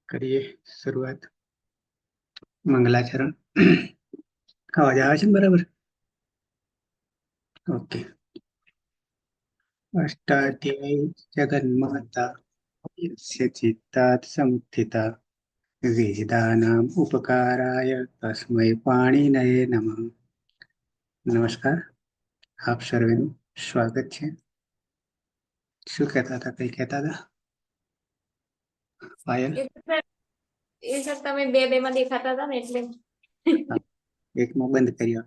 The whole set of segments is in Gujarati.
કરીએ શરૂઆત. મંગલાચરણ. અવાજ આવે છે ને બરાબર? ઓકે. અષ્ટાધ્યાયી જગન્માતા યસ્ય ચિત્તાत् સમુત્થિતા વિદ્યાનામ ઉપકારાય તસ્મૈ પાણિનયે નમઃ. નમસ્કાર, આપ સર્વેનું સ્વાગત છે. શું કહેતા હતા? કઈ કહેતા હતા પાયલ? એ તો સર તમે બે માં દેખાતા હતા ને એટલે. હા, એકમાં બંધ કર્યો.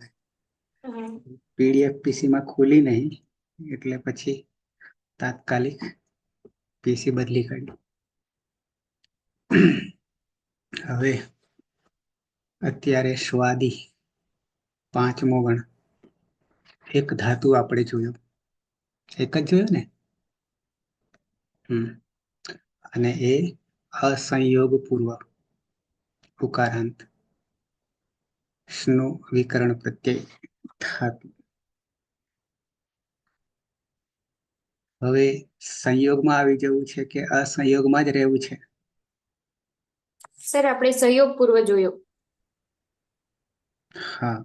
હા. પીડીએફ પીસી માં ખુલી નહીં એટલે પછી તાત્કાલિક પીસી બદલી કાઢ્યું. હવે અત્યારે સ્વાદી પાંચમો ગણ. એક ધાતુ આપણે જોયો, એક જ જોયો ને. અને એ અસંયોગ પૂર્વ ઉકારાંત સ્નો વિકરણ પ્રત્યય ધાતુ. હવે સંયોગમાં આવી જવું છે કે અસંયોગમાં જ રહેવું છે? સર આપણે સહયોગ પૂર્વ જોયો. હા,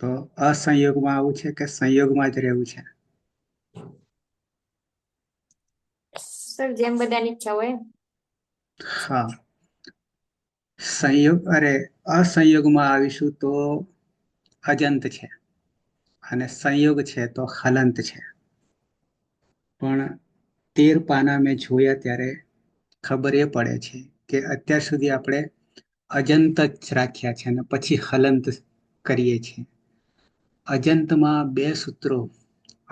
તો અસંયોગમાં આવું છે કે સંયોગમાં જ રહેવું છે? સર જેમ બધાની ઈચ્છા હોય. હા, અસંયોગમાં આવીશું તો અજંત છે અને સંયોગ છે તો હલંત છે. પણ 13 પાના મેં જોયા ત્યારે ખબર એ પડે છે કે અત્યાર સુધી આપણે અજંત જ રાખ્યા છે અને પછી હલંત કરીએ છીએ. અજંતમાં બે સૂત્રો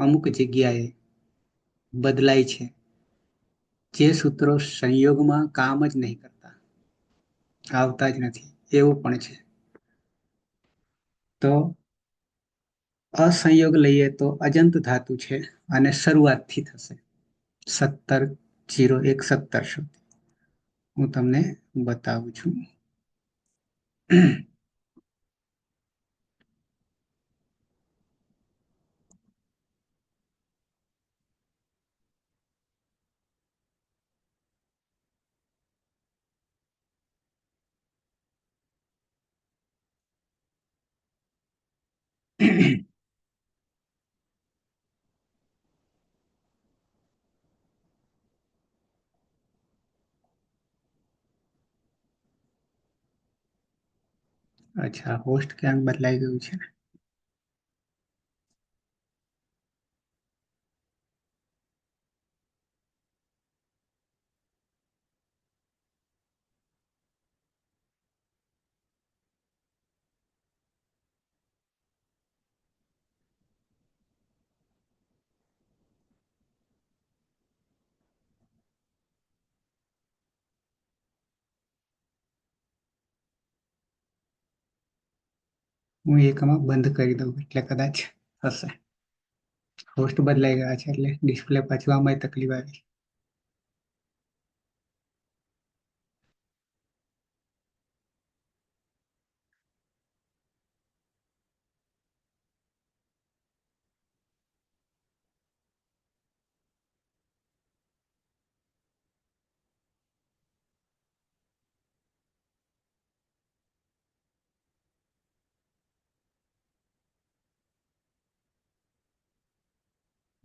અમુક જગ્યાએ બદલાય છે, જે સૂત્રો સંયોગમાં કામ જ નહીં કરતા, આવતા જ નથી, એવું પણ છે. તો અસંયોગ લઈએ તો અજંત ધાતુ છે અને શરૂઆતથી થશે 170117 સુધી. હું તમને બતાવું છું. અચ્છા, હોસ્ટ ક્યાંક બદલાઈ ગયું છે. હું એકમાં બંધ કરી દઉં એટલે કદાચ હશે. હોસ્ટ બદલાઈ ગયા છે એટલે ડિસ્પ્લે પાછું આમાં તકલીફ આવી.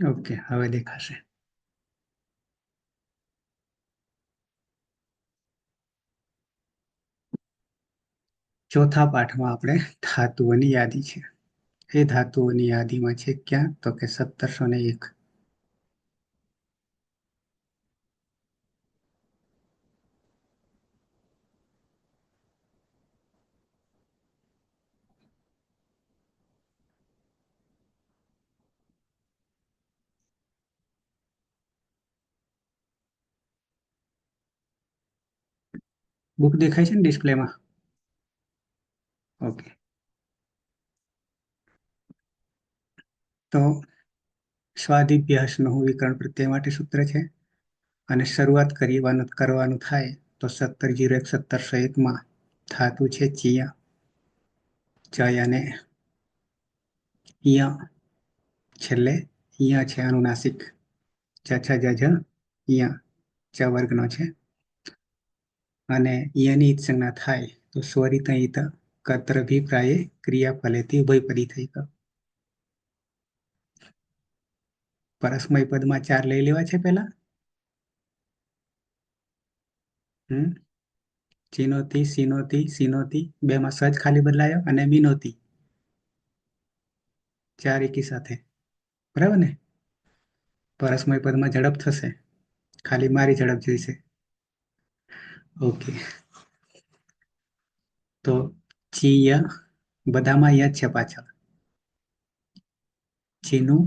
ઓકે, હવે દેખાશે. ચોથા પાઠમાં આપણે ધાતુઓની યાદી છે. એ ધાતુઓની યાદીમાં છે ક્યાં? તો કે 1701. બુક દેખાય છે ને ડિસ્પ્લેમાં? ઓકે. તો સ્વાદિભ્યાસનું વિકરણ પ્રત્યય માટે સૂત્ર છે અને શરૂઆત કરવાનું થાય તો 1701-1701 ધાતુ છે ચિયા, ચય અને ય. છેલ્લે ય છે અનુનાસિક, ચ છ જ ઝ ય ચ વર્ગનો છે. અને ઈયની ઈત સંજ્ઞા થાય તો સ્વરિત ઈત કર્તૃભિપ્રાયે ક્રિયાફલેથી ઉભયપદી થઈ ગયો. પરસ્મય પદમાં 4 લઈ લેવા છે પેલા. ચિનોતી, સિનોતી, સિનોતી, બેમાં સજ ખાલી બદલાયો અને મિનોતી 4 એકી સાથે, બરાબર ને? પરસ્મય પદમાં ઝડપ થશે, ખાલી મારી ઝડપ જોઈશે. ઓકે, તો ચીય બધામાં ય છે પાછળ. ચીનું,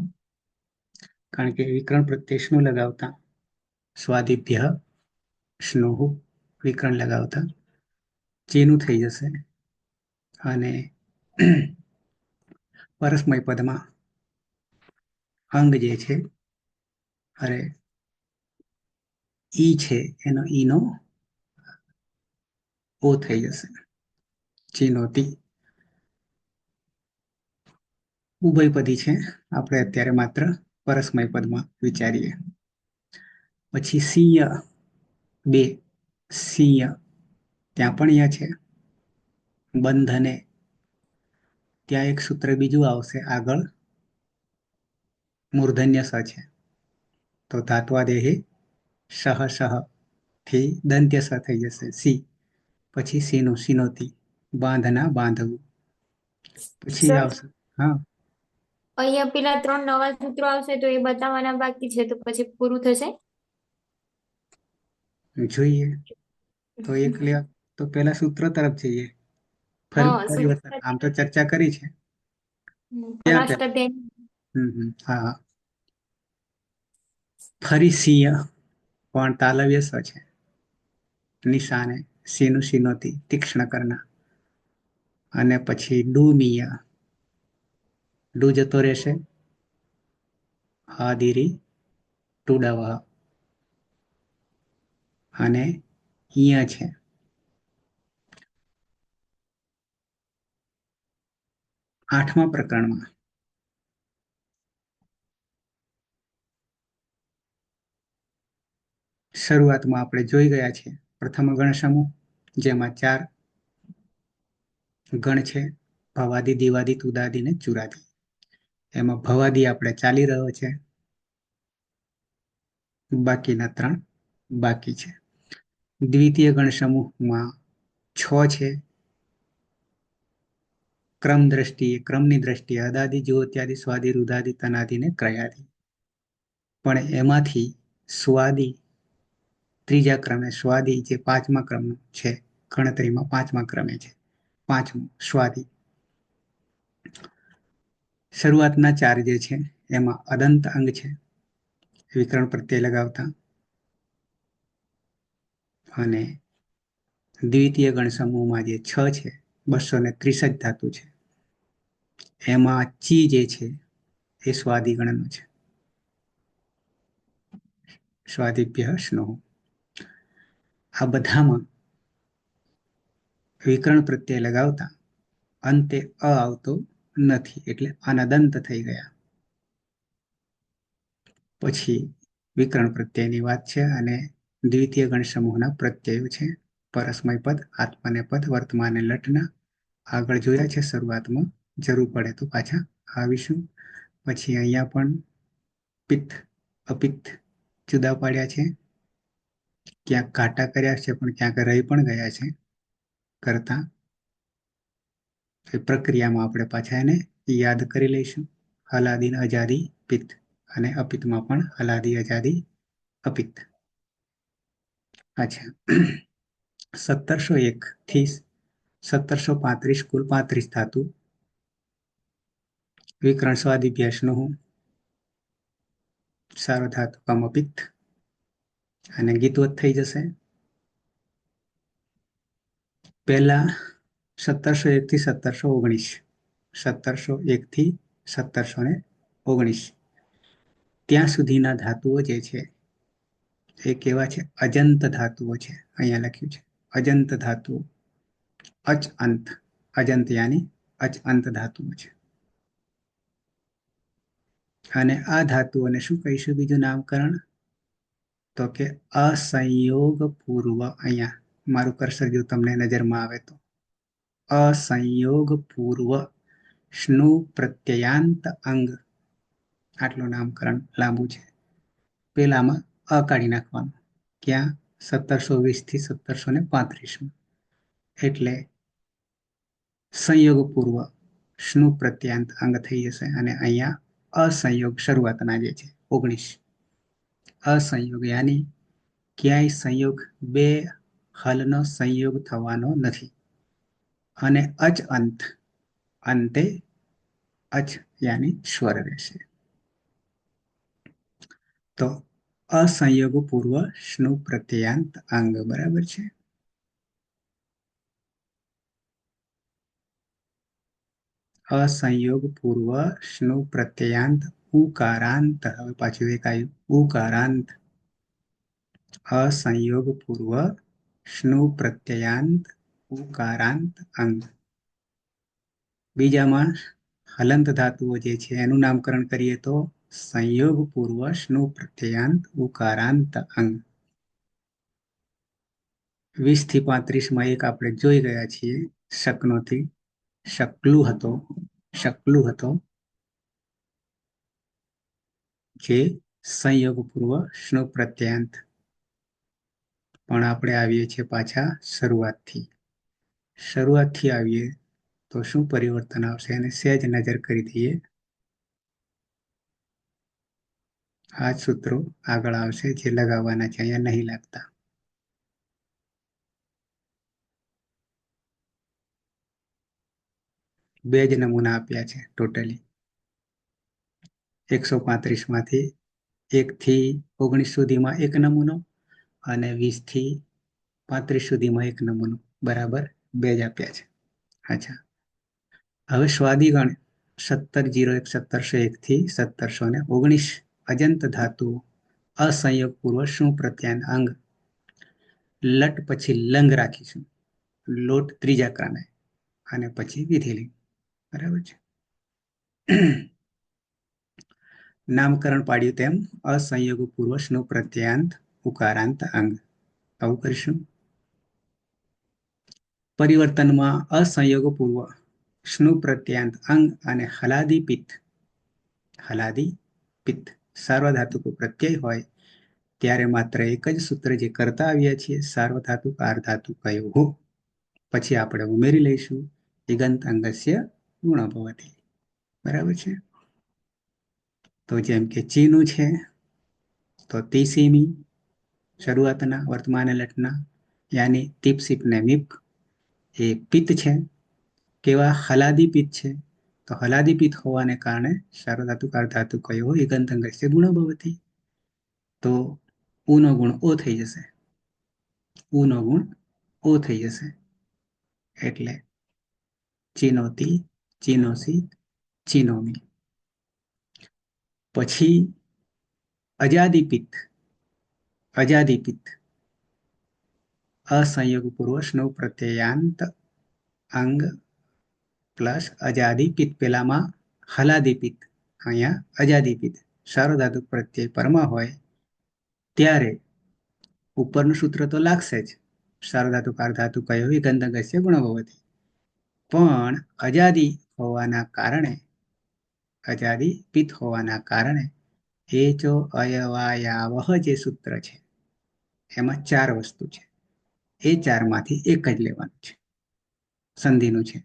કારણ કે વિકરણ પ્રત્યે શું લગાવતા? સ્વાદિભ્ય સ્નોહુ વિકરણ લગાવતા ચીનું થઈ જશે. અને પરસ્મય પદમાં અંગ જે છે, અરે ઈ છે, એનો ઈનો ઓ થઈ જશે. ચીનોતી ઉભયપદી છે, આપણે અત્યારે માત્ર પરસ્મય પદમાં વિચારીએ. પછી સિંહ, બે સિંહ, ત્યાં પણ ય છે. બંધને, ત્યાં એક સૂત્ર બીજું આવશે આગળ, મૂર્ધન્ય સ છે, તો ધાત્વાદેહે સહ સહ થી દંત્ય સ થઈ જશે સી. પછી સીનું સિનોતી, બાંધના બાંધવું. પછી સર, આવશે, હા અહીંયા પેલા 3 નવા સૂત્રો આવશે તો એ બતાવવાના બાકી છે, તો પછી પૂરું થશે? જોઈએ. તો એક લેવા તો પેલા સૂત્ર તરફ જઈએ. ફરી હા, પરિવર્તન, આમ તો ચર્ચા કરી છે ત્યાં ફર્સ્ટ પેલા. ધેન. હા. ફરી સિંહ પણ તાલવ્ય સ છે. નિશાને સીનું સિનોતી તીક્ષ્ણ કરના. અને પછી ડુમિય, ડુ જતો રહેશે. હાદિરી ટુડાવા, અને ઈય છે. આઠમા પ્રકરણમાં શરૂઆતમાં આપણે જોઈ ગયા છીએ પ્રથમ ગણ સમૂહ, જેમાં 4 ગણ છે: ભવાદી, દિવાદી, તુદાદી ને ચુરાદી. એમાં ભવાદી આપણે ચાલી રહ્યો છે, બાકીના 3 બાકી છે. દ્વિતીય ગણ સમૂહમાં 6 છે. ક્રમની દ્રષ્ટિએ અદાદિ, જ્યોત્યાદિ, સ્વાદિ, રુદાદિ, તનાદિ ને ક્રયાદિ. પણ એમાંથી સ્વાદી ત્રીજા ક્રમે, સ્વાદી જે 5મા ક્રમનો છે, ગણતરીમાં 5મા ક્રમે છે, 5મું સ્વાદી. શરૂઆતના 4 જે છે એમાં અદંત અંગ છે, વિકરણ પ્રત્યય લગાવતા. અને દ્વિતીય ગણ સમૂહમાં જે 6 છે, 263 ધાતુ છે. એમાં ચી જે છે એ સ્વાદી ગણનો છે. સ્વાદિભ્ય સ્નો. આ બધામાં વિકરણ પ્રત્યય લગાવતા અંતે અ આવતો નથી, એટલે અનદંત થઈ ગયા. પછી વિકરણ પ્રત્યયની વાત છે, અને દ્વિતીય ગણ સમૂહના પ્રત્યયો છે. પરસ્મય પદ, આત્મનેપદ, વર્તમાન લટના આગળ જોયા છે શરૂઆતમાં. જરૂર પડે તો પાછા આવીશું. પછી અહીંયા પણ પિત્ત અપિત્ત જુદા પાડ્યા છે, ક્યાંક ઘાટા કર્યા છે પણ ક્યાંક રહી પણ ગયા છે કરતા. એ પ્રક્રિયામાં આપણે પાછા એને યાદ કરી લઈશું. હલાદીન અજાદી પિત્ત, અને અપિત્તમાં પણ હલાદી અજાદી અપિત્ત. અચ્છા, 1701 થી 1735 કુલ 35 ધાતુ. વિકરણ સ્વાદિભ્યાસનું સાર્વધાતુ કમપિત્ત, અને ગીતવત થઈ જશે. પહેલા 1701 થી 1719, 1701 થી 1719 ત્યાં સુધીના ધાતુઓ જે છે એ કેવા છે? અજંત ધાતુઓ છે. અહીંયા લખ્યું છે અજંત ધાતુઓ. અચ અંત, અજંત યાની અચ અંત ધાતુઓ છે. અને આ ધાતુઓને શું કહીશું બીજું નામકરણ? તો કે અસંયોગ પૂર્વ. અહીંયા મારું કર્સર જો તમને નજરમાં આવે તો અસંયોગ પૂર્વ સ્નુ પ્રત્યયાંત અંગ, આટલું નામકરણ લાંબુ છે. પેલામાં અ કાઢી નાખવાનું, ક્યાં 1720 થી 1735, એટલે સંયોગ પૂર્વ સ્નુ પ્રત્યાંત અંગ થઈ જશે. અને અહીંયા અસંયોગ શરૂઆતના જે છે 19, અસંયોગ યાની ક્યાંય સંયોગ, બે હલનો સંયોગ થવાનો નથી. અને અચ અંત, અંતે અચ યાની સ્વર રહેશે. તો અસંયોગ પૂર્વ સ્નુ પ્રત્યયાંત અંગ બરાબર છે. અસંયોગ પૂર્વ સ્નુ પ્રત્યયાંત ઉકારાંત, હવે પાછું એક આવ્યું ઉકારાંત. અસંયોગ પૂર્વ સ્નુ પ્રત્યયાંત ઉકારાંત અંગ. બીજામાં હલંત ધાતુઓ જે છે એનું નામકરણ કરીએ તો સંયોગ પૂર્વ સ્નુ પ્રત્યયાંત ઉકારાંત અંગ. 20 થી 35 એક આપણે જોઈ ગયા છીએ શકનોથી, શકલું હતો જે સંયોગ પૂર્વ સ્નુ પ્રત્યયાંત. પણ આપણે આવીએ છીએ પાછા શરૂઆતથી આવીએ તો શું પરિવર્તન આવશે એને સહેજ નજર કરી દઈએ. આ સૂત્રો આગળ આવશે જે લગાવવાના છે, અહીંયા નહીં લાગતા. બે જ નમૂના આપ્યા છે ટોટલી. 135 માંથી 1 થી 19 સુધીમાં એક નમૂનો અને 20 થી 35 સુધીમાં એક નમૂનો, બરાબર 2 જ આપ્યા છે. અચ્છા, હવે સ્વાદિગણ 1701 1701 થી 1719 અજંત ધાતુ અસંયોગ પૂર્વ સ્નુ પ્રત્યાંત અંગ. લટ પછી લંગ રાખીશું, લોટ ત્રીજા ક્રમે અને પછી વિધિલિંગ, બરાબર છે. નામકરણ પાડ્યું તેમ અસંયોગ પૂર્વ સ્નુ પ્રત્યયાંત ઉકારાંત અંગ. આવું કરીશું. પરિવર્તનમાં અસંયોગ પૂર્વ સ્નુ પ્રત્યયાંત અંગ અને હલાદી પિત્ત સાર્વધાતુક પ્રત્યય હોય ત્યારે માત્ર એક જ સૂત્ર જે કરતા આવ્યા છીએ, સાર્વધાતુક આર્ધાતુ કયો, પછી આપણે ઉમેરી લઈશું ઇગંત અંગસ્ય ગુણ ભવતી, બરાબર છે. તો જેમ કે ચીનું છે તો તીસીમી શરૂઆતના વર્તમાન લટના યાની તીપસીપ ને મીપ, એ પિત્ત છે. કેવા હલાદી પિત્ત છે, તો હલાદી પિત્ત હોવાને કારણે સાર્વધાતુક આર્ધાતુ કયો ઇગંત અંગસ્ય ગુણ ભવતી. તો ઉનો ગુણ ઓ થઈ જશે, ઉનો ગુણ ઓ થઈ જશે. એટલે ચીનોતી, ચીનોસી, ચીનોમી. પછી અજાદી પિત્ત અસંયોગ પૂર્વ સ્નુ પ્રત્યયાંત અંગ પ્લસ અજાદી પિત્ત. પેલામાં હલાદી પિત્ત, અહીંયા અજાદી પિત્ત. સાર્વધાતુક પ્રત્યય પરમાં હોય ત્યારે ઉપરનું સૂત્ર તો લાગશે જ, સાર્વધાતુક આર્ધાતુ કયો ઇગંત અંગસ્ય ગુણ ભવતી. પણ અજાદી પિત્ત હોવાના કારણે એ જો અયવાયાવહ જે સૂત્ર છે એમાં 4 વસ્તુ છે, એ 4 માંથી એક જ લેવાનું છે, સંધિનું છે.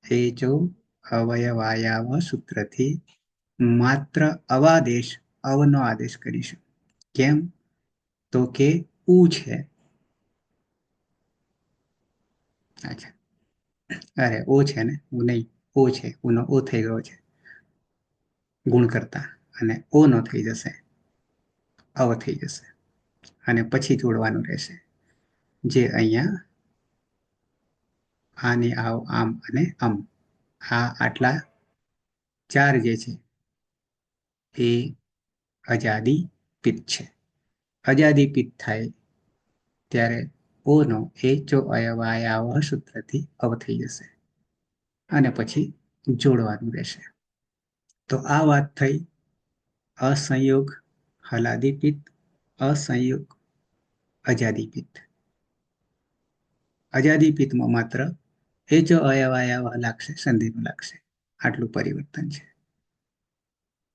એ જો અવયવાયાવ સૂત્રથી માત્ર અવનો આદેશ કરીશું. કેમ? તો કે ઉ છે. અચ્છા, અરે ઓ છે ને, ઉ નહીં, ઓ છે, ઉનો ઓ થઈ ગયો છે ગુણ કરતા, અને ઓ નો થઈ જશે, અવ થઈ જશે. અને પછી જોડવાનું રહેશે, જે અહીંયા આની આવ આમ અને આમ, આ આટલા 4 જે છે એ અજાદી પિત્ત છે. અજાદી પિત્ત થાય ત્યારે ઓનો એ જો અયવાયાવહ સૂત્રથી અવ થઈ જશે અને પછી જોડવાનું રહેશે. તો આ વાત થઈ અસંયોગ હલાદી પિત્ત, અસંયોગ અજાદી પિત્ત. અજાદી પિત્તમાં માત્ર એ જ અયવાયવ લાગશે, સંધિનું લાગશે. આટલું પરિવર્તન છે.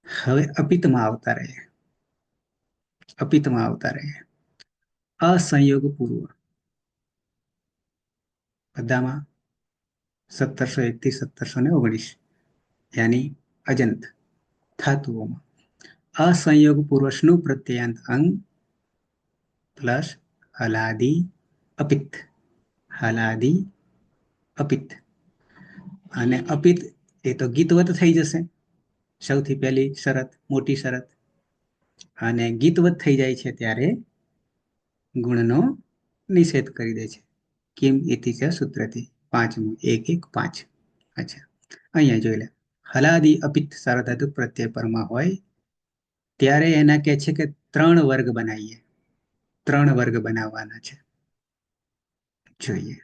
હવે અપિત્તમાં આવતા રહીએ. અપિત્તમાં આવતા રહીએ. અસંયોગ પૂર્વ બધામાં 1701 થી 1719 યાની અજંત ધાતુઓમાં અસંયોગ પૂર્વ સ્નુ પ્રત્યયાંત અંગ પ્લસ હલાદી અપિત્ત. હલાદી અપિત્ત. અને અપિત્ત એ તો ગીતવત થઈ જશે. સૌથી પહેલી શરત, મોટી શરત. અને ગીતવત થઈ જાય છે ત્યારે ગુણનો નિષેધ કરી દે છે. કિમ ઇતિ ચ સૂત્રથી 5મું 1.1.5. અચ્છા, અહીંયા જોઈ લે. હલાદી અપિત્ત સાર્વધાતુક પ્રત્યય પરમાં હોય ત્યારે એના કહે છે કે 3 વર્ગ બનાવીએ. 3 વર્ગ બનાવવાના છે. જોઈએ.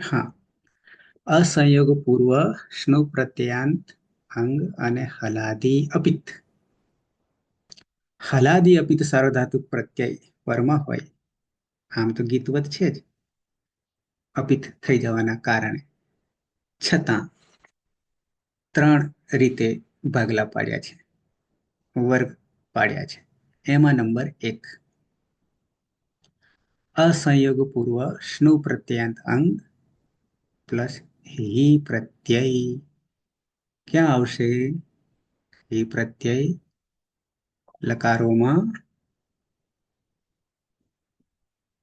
હા, અસંયોગ પૂર્વ સ્નુ પ્રત્યયાંત અંગ અને હલાદી અપિત્ત. હલાદી અપિત્ત સાર્વધાતુક પ્રત્યય પરમાં હોય. આમ તો ગીતવત છે જ અપિત્ત થઈ જવાના કારણે, છતાં 3 રીતે ભાગલા પાડ્યા છે, વર્ગ પાડ્યા છે. એમાં નંબર 1 અસંયોગ પૂર્વ સ્નુ પ્રત્યયાંત અંગ પ્લસ હી પ્રત્યય. ક્યાં આવશે હી પ્રત્યય? લકારોમાં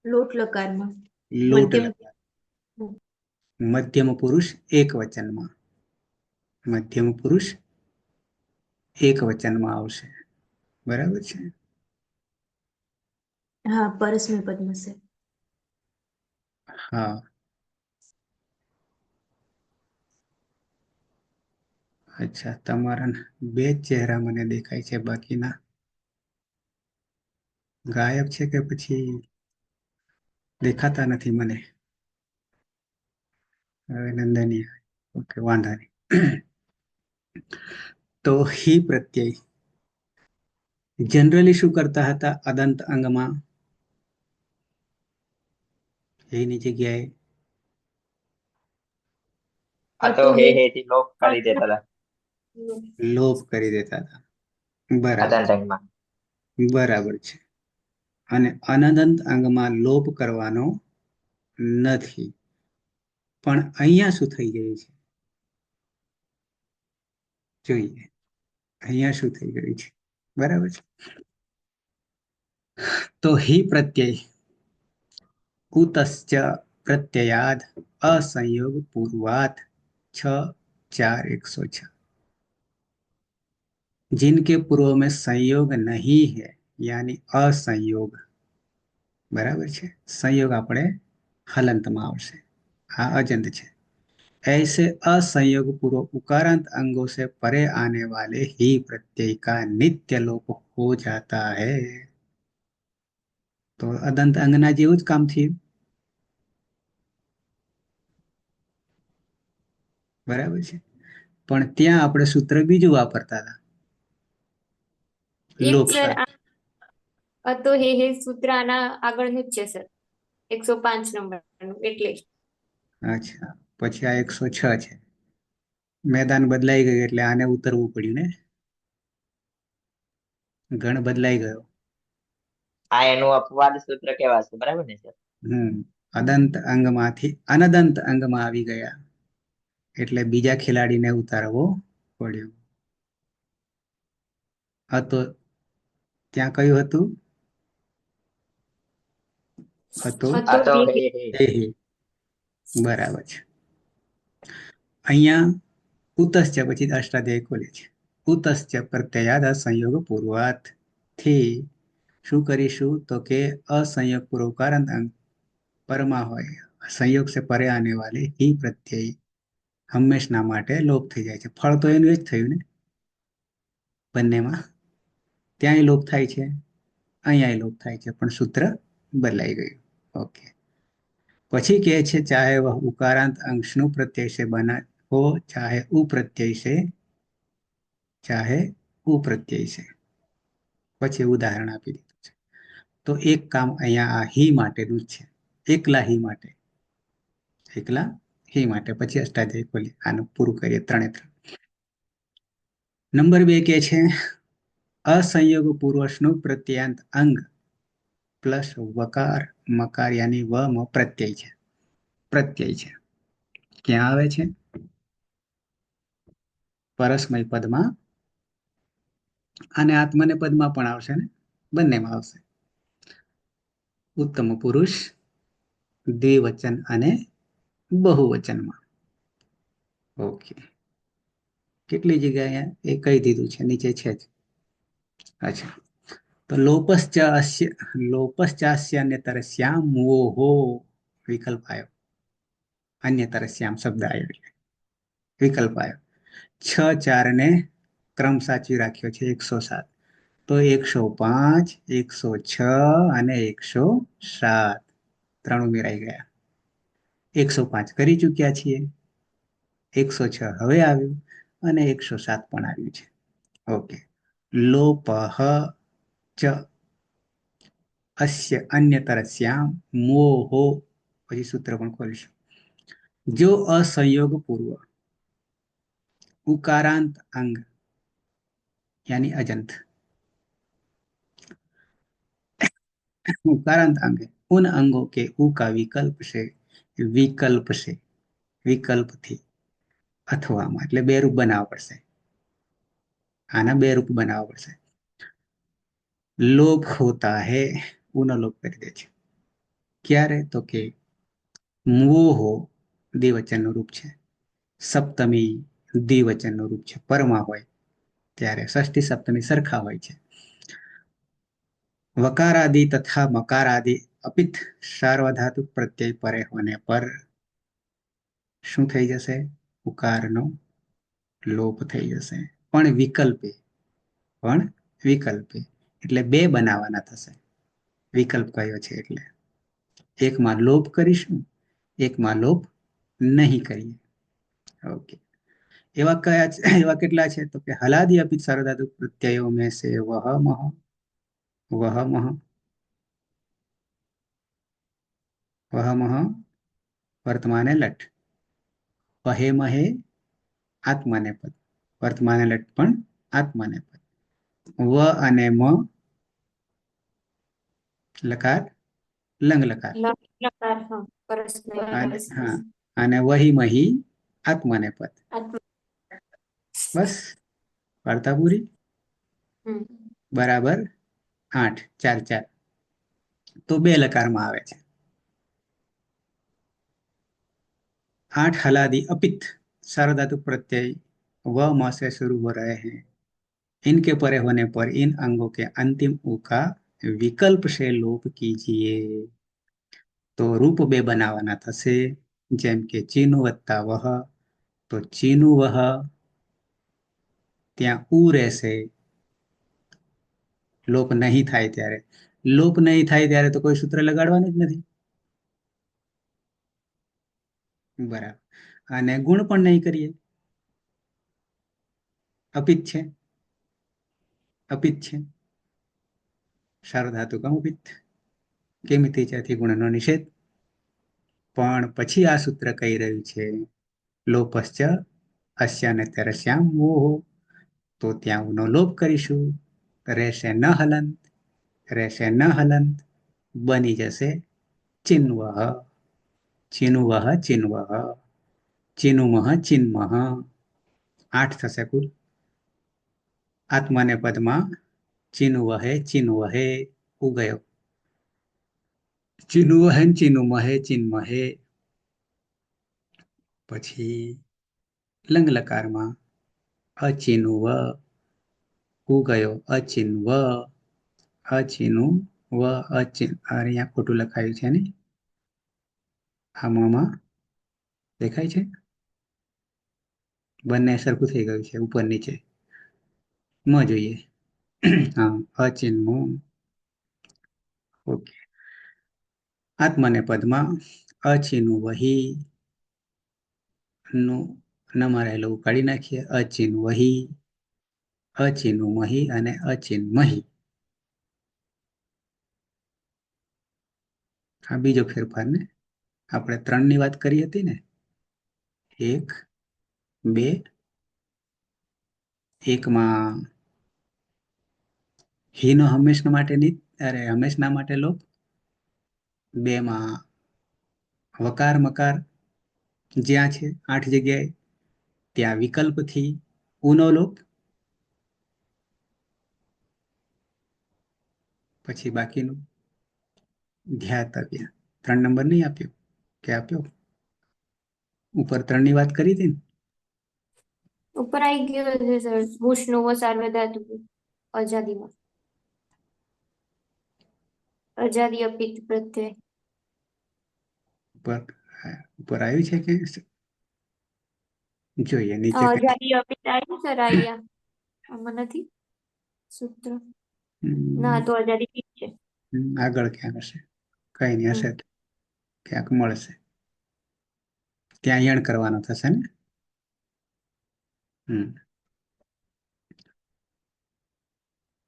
લોટ લકારમાં લોટ મધ્યમ. લકાર. મધ્યમ પુરુષ એક વચનમાં. મધ્યમ પુરુષ એક વચનમાં આવશે. બરાબર છે. હા, પરસ્મૈ પદમાં છે. હા, અચ્છા, તમારા 2 જ ચહેરા મને દેખાય છે, બાકીના ગાયબ છે કે પછી દેખાતા નથી મને. હવે નંદનીય. ઓકે, વાંધો નહીં. તો હી પ્રત્યય જનરલી શું કરતા હતા અદંત અંગમાં? એની જગ્યાએ આ તો હે હે થી લોપ કરી દેતા હતા લોપ કરી દેતા હતા. બરાબર, અદંત અંગમાં. બરાબર છે. અને અનદંત અંગમાં લોપ કરવાનો નથી. પણ અહીંયા શું થઈ ગયું છે જોઈએ. અહીંયા શું થઈ ગયું છે? બરાબર છે. તો હી પ્રત્યય કુતશ્ચ प्रत्ययाद असंयोग पूर्वात 6-4-106 जिनके पूर्व में संयोग नहीं है यानी असंयोग. बराबर છે. સંયોગ આપણે હલંતમાં આવશે. આ અજંત છે. ऐसे असंयोग पूर्व उकारांत अंगों से परे आने वाले ही प्रत्यय का नित्य लोप हो जाता है. તો અદંત અંગના જેવું જ કામ થયું. બરાબર છે. પણ ત્યાં આપણે સૂત્ર બીજું વાપરતા હતા. એક લોપ સર સાથે. તો હે સૂત્ર આના આગળનું જ છે સર, 105 નંબરનું. એટલે અચ્છા, પછી આ 106 છે. મેદાન બદલાઈ ગયું એટલે આને ઉતરવું પડ્યું ને. ગણ બદલાઈ ગયો. આ એનું અપવાદ સૂત્ર કેવાશે, બરાબર ને સર? અદંત અંગમાંથી અનદંત અંગમાં આવી ગયા એટલે બીજા ખેલાડીને ઉતારવો પડ્યો. તો ત્યાં કયું હતું? હતું આ તો હે. હે હે. હે હે. બરાબર છે. અહીંયા ઉતશ્ચ પછી અષ્ટાધ્યાય ખોલે છે. ઉતશ્ચ પ્રત્યયાદ સંયોગ પૂર્વાત થી શું કરીશું તો કે असंयोग पूर्वकारांत अंग પરમાં હોય સંયોગ સે પરે આને વાલે ही પ્રત્યય હંમેશના માટે લોપ થઈ જાય છે. ફળ તો એનું જ થયું ને બંનેમાં, ત્યાંય લોપ થાય છે, અહીંયા લોપ થાય છે, પણ સૂત્ર બદલાઈ ગયું. ઓકે. પછી કહે છે ચાહે વહ ઉકારાંત અંશનું પ્રત્યય से बना हो चाहे उप्रत्यय से चाहे उप्रत्यय से. પછી ઉદાહરણ આપી દીધું છે. તો એક કામ અહીંયા આ હી માટેનું જ છે, એકલા હી માટે, એકલા હી માટે. પછી અષ્ટાધ્યાયી ખોલી આનું પૂરું કરીએ 3 નંબર 2 કે છે असंयोग पूर्वजનું પ્રત્યાંત અંગ પ્લસ વકાર મકાર યાની વ મ પ્રત્યય છે. પ્રત્યય છે ક્યાં આવે છે? પરસ્મય પદમાં અને આત્મને પદમાં પણ આવશે ને, બંનેમાં આવશે. ઉત્તમ પુરુષ, દ્વિવચન અને બહુવચનમાં. ઓકે. કેટલી જગ્યાએ એ કહી દીધું છે, નીચે છે જ. અચ્છા. તો લોપશ્ચાસ્ય અન્યતરસ્યામ મોહો વિકલ્પ આવ્યો. અન્યતરસ્યામ શબ્દ આવ્યો, વિકલ્પ આવ્યો. 6 4 ને ક્રમ સાચવી રાખ્યો છે 107. તો 105, 106 અને 107 ત્રણ ઉમેરાઈ ગયા. 105 કરી ચૂક્યા છીએ, 106 હવે આવ્યું અને 107 પણ આવ્યું છે. ઓકે. લોપઃ ચ અસ્ય અન્યતરસ્યામ મોહો. પછી સૂત્ર પણ ખોલીશું. જો असंयोग पूर्व उकारांत अंग यानी अजंत उकारांत अंग उन अंगों के उ का विकल्प थी અથવામાં એટલે બે રૂપ બનાવવા પડશે. આના બે રૂપ બનાવવા પડશે. લોપ હોતા હૈ, ઉનો લોપ કરી દે છે. ક્યારે? તો કે મોહો દ્વિવચનનું રૂપ છે, સપ્તમી દ્વિવચનનું રૂપ છે, પરમાં હોય ત્યારે ષષ્ઠી સપ્તમી સરખા હોય છે. वकार आदि तथा मकार आदि अपित सार्वधातुक प्रत्यय परे होने पर શું થઈ જશે? ઉકારનો લોપ થઈ જશે. પણ વિકલ્પે એટલે બે બનાવવાના થશે. વિકલ્પ કયો છે એટલે એકમાં લોપ કરીશું, એકમાં લોપ નહીં કરીએ. ઓકે. એવા કેટલા છે? તો કે હલાદી અપિત સાર્વધાતુક પ્રત્યયો में से वह मह વર્તમાને લટ, વહે મહે આત્માનેપદ, વર્તમાને લટ પણ આત્માનેપદ. વ અને મ લકાર લંગ લકાર લકાર, હા, પરસ્મય અને પરસ્મય. હા અને વહી મહી આત્માનેપદ. બસ વાર્તા પૂરી. હમ. બરાબર 8 4 4. તો બે લકારમાં આવે છે. 8 हलादी अपित सार्वधातुक प्रत्यय व म से शुरू हो रहे हैं, इनके परे होने पर इन अंगों के अंतिम उ का विकल्प से लोप कीजिए. તો રૂપ બે બનાવવાના થશે. જેમ કે ચીનુ વત્તા વહ, તો ચીનુ વહ ત્યાં ઉ રહેશે. લોપ નહીં થાય ત્યારે, લોપ નહીં થાય ત્યારે તો કોઈ સૂત્ર લગાડવાનું જ નથી. બરાબર. અને ગુણ પણ નહીં કરીએ, અપિત છે, અપિત છે, સાર્વધાતુકમ અપિત, કેમિતિ ત્યાંથી ગુણનો નિષેધ. પણ પછી આ સૂત્ર કહી રહ્યું છે લોપશ્ચ અસ્ય અને તરસ્યામ મોહો, તો ત્યાં ઉનો લોપ કરીશું, રહેશે ન હલંત, રહેશે ન હલંત, બની જશે ચિન્વહ, ચિન્વહ ચિન્વહ, ચિનુમહ ચિન્મહ. 8 થશે કુલ. આત્માને પદમાં ચિન્વહે ઉ ગયો, ચિનુવહે ચિનુમહે ચિન્મહે. પછી લંગ લકારમાં અચિનુવ ઉ ગયો અચિન્વ, અચીનું વ અચીન અહીંયા ખોટું લખાયું છે ને આમાં દેખાય છે બંને સરખું થઈ ગયું છે ઉપર નીચે મ જોઈએ હા અચિન્હનું ઓકે આત્મને પદમાં અચિનું વહી નું નમાં રહેલું કાઢી નાખીએ અચિન વહી અચિનું મહી અને અચિન મહી આ બીજો ફેરફાર ને આપણે 3 ની વાત કરી હતી ને 1 2 એકમાં હીનો હંમેશના માટે હંમેશના માટે લોપ 2 માં વકાર મકાર જ્યાં છે 8 જગ્યાએ ત્યાં વિકલ્પથી ઉનો લોપ પછી બાકીનું ધ્યાતવ્ય 3 નંબર નહીં આપ્યો કે આપ્યો ઉપર 3 ની વાત કરી હતી ને ઉપર આવી ગયો છે સર હુશનું વ સાર્વધાતુ અજાદીમાં અજાદી અપિત પ્રત્યય ઉપર ઉપર આવ્યું છે કે જોઈએ નીચે કઈ અજાદી અપિત આવ્યું સર અહીંયા આમાં નથી સૂત્ર ના તો અજાદી પિત છે આગળ ક્યાં હશે કઈ નહીં હશે તો ક્યાંક મળશે ત્યાં યણ કરવાનો થશે ને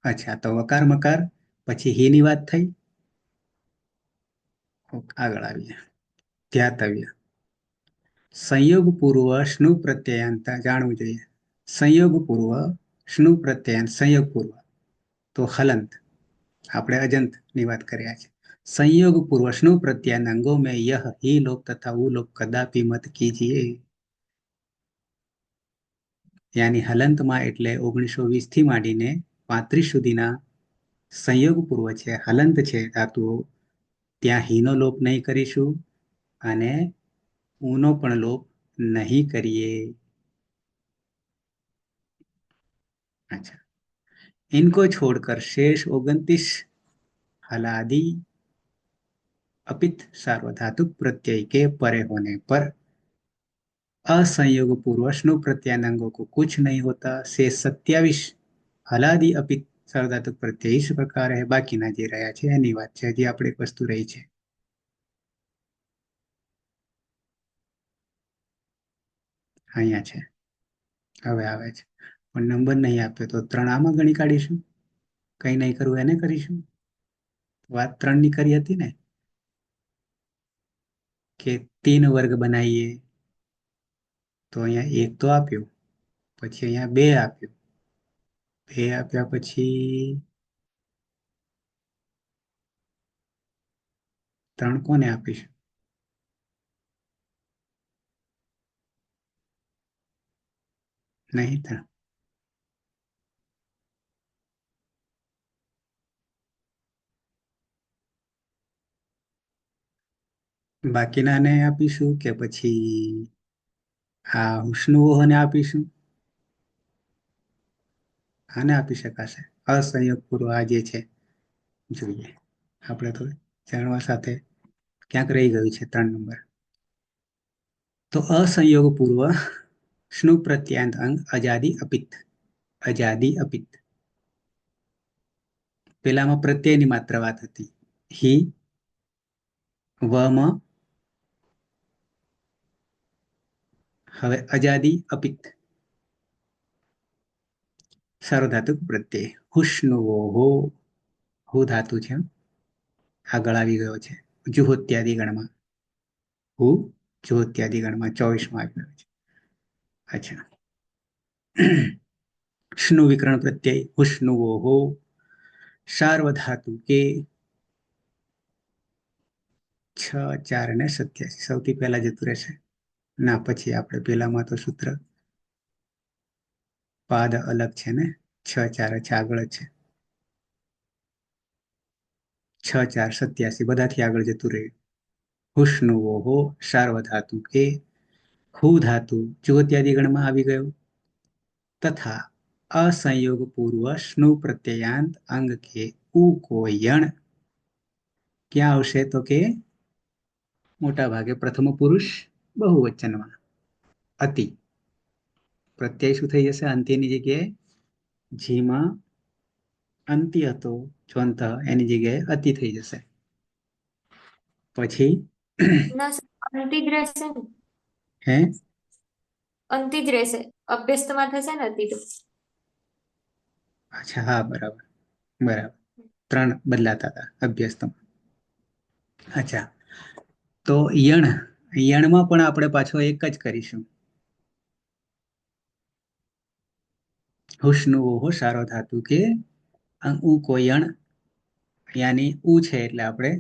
અચ્છા તો વકાર મકાર પછી હી ની વાત થઈ આગળ આવીએ ધ્યાતવ્ય સંયોગ પૂર્વ સ્નુ પ્રત્યયાંત જાણવું જોઈએ સંયોગ પૂર્વ સ્નુ પ્રત્યયાંત સંયોગ પૂર્વ તો હલંત આપણે અજંત ની વાત કર્યા છે संयोग पूर्व स्नु प्रत्यान अंगों में यह ही लोप तथा वो लोप कदापि मत कीजिए यानी हलंतમાં એટલે 1920 થી માંડીને 35 સુધીના સંયોગ પૂર્વ છે હલંત છે ધાતુઓ ત્યાં હીનો લોપ નહીં કરીશું અને ઊનો પણ લોપ નહીં કરીએ अच्छा इनको छोड़कर शेष 29 हलादि अपित सार्वधातुक प्रत्यय के परे होने पर असंयोग पूर्व स्नु प्रत्यानंगों को कुछ नहीं होता से 27 हलादि अपित सार्वधातुक प्रत्यय इस प्रकार है बाकीना जे રહ્યા છે એની વાત છે હજી આપણે એક વસ્તુ રહી છે અહીંયા છે હવે આવે છે પણ નંબર નહીં આપ્યો તો 3 આમાં ગણી કાઢીશું કઈ નહીં કરવું એને કરીશું વાત 3 ની કરી હતી ને કે 3 વર્ગ બનાવીએ તો અહીંયા 1 તો આપ્યો પછી અહીંયા 2 આપ્યો 2 આપ્યા પછી 3 કોને આપીશું નહીં 3 બાકીનાને આપીશું કે પછી આ હુસ્નુઓને આપીશું આને આપી શકાશે અસંયોગ પૂર્વ આ જે છે જોઈએ આપણે તો જાણવા સાથે ક્યાંક રહી ગયું છે 3 નંબર તો असंयोग पूर्व स्नु प्रत्यांत अंग अजादी अपित પેલામાં પ્રત્યયની માત્ર વાત હતી હી વમાં હવે અજાદી અપિત સાર્વધાતુક પ્રત્યય હુષ્ણુઓ હો ધાતુ છે આગળ આવી ગયો છે જુહોત્યાદિ ગણમાં હુ જુહોત્યાદિ ગણમાં 24 માં આવી ગયો છે અચ્છા स्नु विकरण प्रत्यय हुष्णुवो हो सार्वधातु के 6 4 અને 87 સૌથી પહેલા જતું રહેશે ના પછી આપણે પેલામાં તો સૂત્ર પાદ અલગ છે ને 6 4 આગળ જ છે 6 4 87 બધાથી આગળ જતું રહ્યું હુષ્ણુઓ હો સાર્વધાતુ કે હુ ધાતુ જ્યોત્યાદિ ગણમાં આવી ગયું तथा असंयोग पूर्व स्नु प्रत्ययांत अंग के ઉ કો યણ ક્યાં આવશે તો કે મોટા ભાગે પ્રથમ પુરુષ બહુવચનમાં અતિ. પ્રત્યય શું થઈ જશે અંત્યની જગ્યાએ? જીમાં અંત્ય હતો ચોંત એની જગ્યાએ અતિ થઈ જશે. પછી ના સર, અંતિ જ રહેશે ને? હે અંતિ જ રહેશે. અભ્યસ્તમાં થશે ને અતિ તો? અચ્છા હા બરાબર બરાબર. ત્રણ બદલાતા હતા અભ્યસ્તમાં. અચ્છા તો યણમાં પણ આપણે પાછો એક જ કરીશું. હુષ્ણુ ઓહો સારો ધાતુ કે ઉ કો યણ યાની ઉ છે એટલે આપણે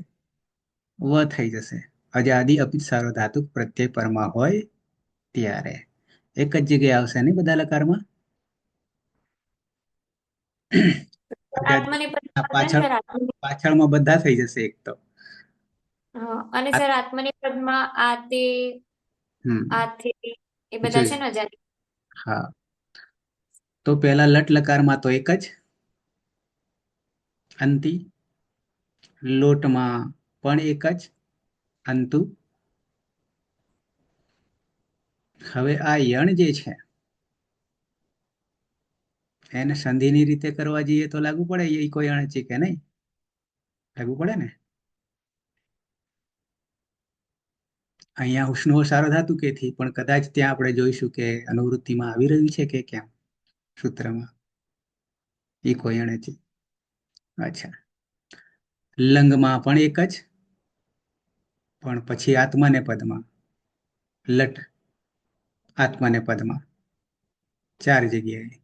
વ થઈ જશે. અજાદિ અપિત સારો ધાતુ પ્રત્યય પરમાં હોય ત્યારે એક જ જગ્યાએ આવશે ને બધા લકારમાં. અજાદિ આત્મનેપદ છે ને પાછળ સર, પાછળમાં બધા થઈ જશે એક તો. હા, અને સર આત્મનેપદમાં આ તે હમ આ થે એ બધા છે જોઈ ને અજાદી? હા તો પેલા લટ લકારમાં તો એક જ અંતિ. લોટમાં પણ એક જ અંતુ. હવે આ યણ જે છે એને સંધિની રીતે કરવા જઈએ તો લાગુ પડે એ કોઈ યણ છે કે નહીં? લાગુ પડે ને? અહીંયા ઉષ્ણો સારો ધાતુ કેથી પણ કદાચ ત્યાં આપણે જોઈશું કે અનુવૃત્તિમાં આવી રહ્યું છે કે કેમ સૂત્રમાં એ કોઈ યણ છે. અચ્છા લંગમાં પણ એક જ પણ પછી આત્માને પદમાં લટ આત્માને પદમાં ચાર જગ્યાએ.